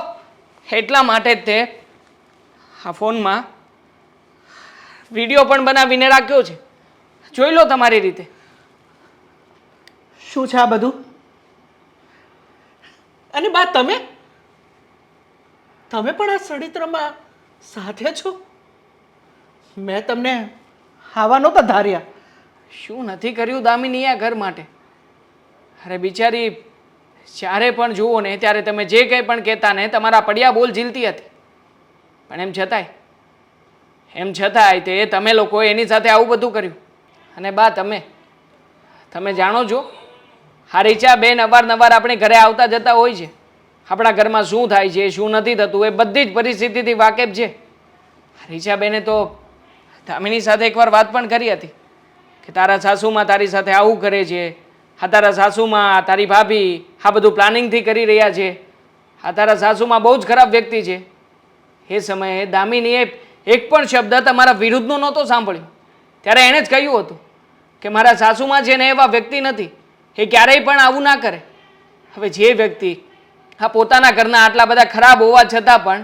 એટલા માટે જ તે આ ફોનમાં વિડીયો પણ બનાવીને રાખ્યો છે. જોઈ લો તમારી રીતે.
શું છે આ બધું? અને બા, તમે પણ આ ષડયંત્રમાં સાથે છો? મેં તમને આવા નહોતા ધાર્યા.
શું નથી કર્યું દામિની આ ઘર માટે? અરે બિચારી, જ્યારે પણ જુઓ ને ત્યારે તમે જે કંઈ પણ કહેતા ને તમારા પડ્યા બોલ ઝીલતી હતી. પણ એમ છતાંય તે તમે લોકોએ એની સાથે આવું બધું કર્યું. અને બા, તમે જાણો છો આ રીચા બેન અવારનવાર આપણે ઘરે આવતા જતા હોય છે. આપણા ઘરમાં શું થાય છે શું નથી થતું એ બધી જ પરિસ્થિતિથી વાકેફ છે. રીચાબેને તો દામિની સાથે એકવાર વાત પણ કરી હતી કે તારા સાસુમાં તારી સાથે આવું કરે છે, આ તારા સાસુમાં તારી ભાભી આ બધું પ્લાનિંગથી કરી રહ્યા છે, આ તારા સાસુમાં બહુ જ ખરાબ વ્યક્તિ છે. એ સમયે દામિનીએ એક પણ શબ્દ તમારા વિરુદ્ધનો નહોતો સાંભળ્યો. ત્યારે એણે જ કહ્યું હતું કે મારા સાસુમાં છે ને એવા વ્યક્તિ નથી, એ ક્યારેય પણ આવું ના કરે. હવે જે વ્યક્તિ આ પોતાના ઘરના આટલા બધા ખરાબ હોવા છતાં પણ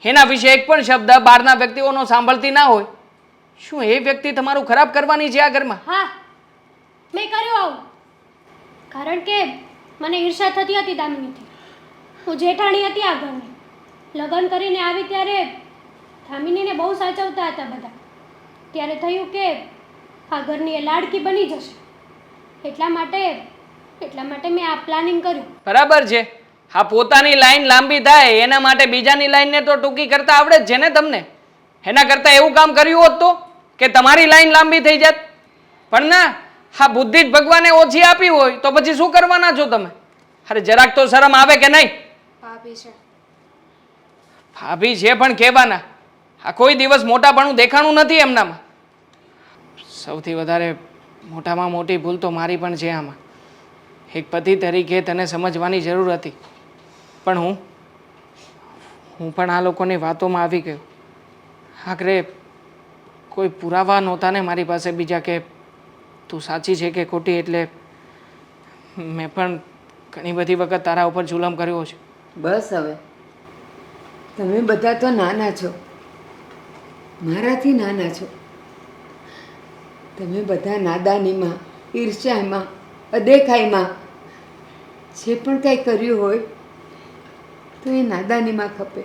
એના વિશે એક પણ શબ્દ બહારના વ્યક્તિઓનો સાંભળતી ના હોય, શું એ વ્યક્તિ તમારું ખરાબ કરવાની છે આ ઘરમાં?
હા, મેં કર્યું આવું કારણ કે મને ઈર્ષા થતી હતી દામિનીથી. હું જેઠાણી હતી આ ઘરની. લગ્ન કરીને આવી ત્યારે દામિનીને બહુ સાચવતા હતા બધા. ત્યારે થયું કે આ ઘરની એ લાડકી બની જશે. એટલા માટે મેં આ પ્લાનિંગ કર્યું.
બરાબર છે. આ પોતાની લાઈન લાંબી થાય એના માટે બીજાની લાઈનને તો ટૂંકી કરતા આવડે જ છે ને તમને. એના કરતાં એવું કામ કર્યું હોત તો કે તમારી લાઈન લાંબી થઈ જાત. પણ ના, આ બુદ્ધિ જ ભગવાને ઓછી આપી હોય તો પછી શું કરવાના છો તમે? અરે જરાક તો શરમ આવે કે નહીં?
ભાભી છે.
ભાભી છે પણ કહેવાના. આ કોઈ દિવસ મોટાપણું દેખાણું નથી એમનામાં. સૌથી વધારે મોટામાં મોટી ભૂલ તો મારી પણ છે આમાં. એક પતિ તરીકે તને સમજવાની જરૂર હતી, પણ હું પણ આ લોકોની વાતોમાં આવી ગયો. આખરે કોઈ પુરાવા નહોતા ને મારી પાસે બીજા કે તું સાચી છે કે ખોટી, એટલે મેં પણ ઘણી બધી વખત તારા ઉપર જુલમ કર્યો છે.
બસ હવે તમે બધા તો નાના છો, મારાથી નાના છો. તમે બધા નાદાનીમાં, ઈર્ષ્યામાં, અદેખાઈમાં જે પણ કંઈ કર્યું હોય તો એ નાદાનીમાં ખપે.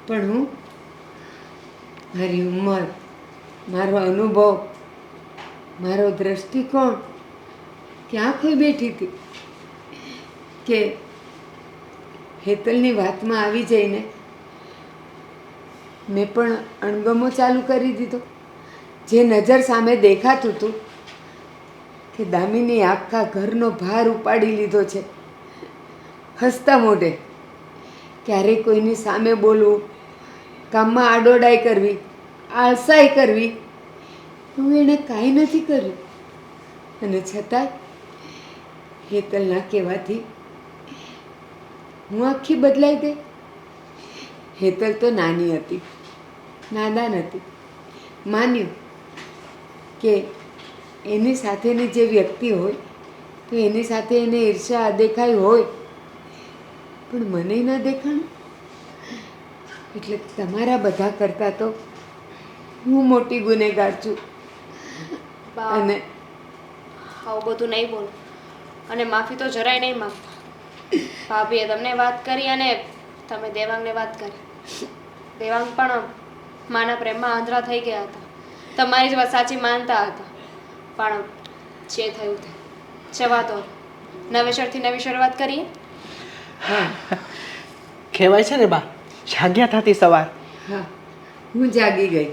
પણ હું મારી ઉંમર, મારો અનુભવ, મારો દ્રષ્ટિકોણ ક્યાં ખોઈ બેઠી હતી કે હેતલની વાતમાં આવી જઈને મેં પણ અણગમો ચાલુ કરી દીધો. જે નજર સામે દેખાતું હતું કે દામિની આખા ઘરનો ભાર ઉપાડી લીધો છે. હસતા મોઢે ક્યારેય કોઈની સામે બોલવું, કામમાં આડોડાઈ કરવી, આળસાઈ કરવી, એવું એણે કાંઈ નથી કર્યું. અને છતાંય હેતલના કહેવાથી હું આખી બદલાઈ ગઈ. હેતલ તો નાની હતી, નાદાન હતી. માન્યું કે એની સાથેની જે વ્યક્તિ હોય તો એની સાથે એને ઈર્ષા અદેખાઈ હોય, પણ મને ન દેખાણું. એટલે તમારા બધા કરતાં તો હું મોટી ગુનેગાર છું. અને
આવું બધું નહીં બોલો અને માફી તો જરાય નહીં માંગતા. ભાભીએ તમને વાત કરી અને તમે દેવાંગને વાત કરી. દેવાંગ પણ માના પ્રેમમાં આંધળા થઈ ગયા હતા. તમારી જ વાત સાચી માનતા હતા. પણ જે થયું તે જવા દો. નવેસરથી નવી શરૂઆત કરીએ.
કહેવાય છે ને બા, જાગ્યા થતી સવાર.
હા, હું જાગી ગઈ.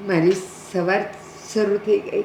મારી સવાર શરૂ થઈ ગઈ.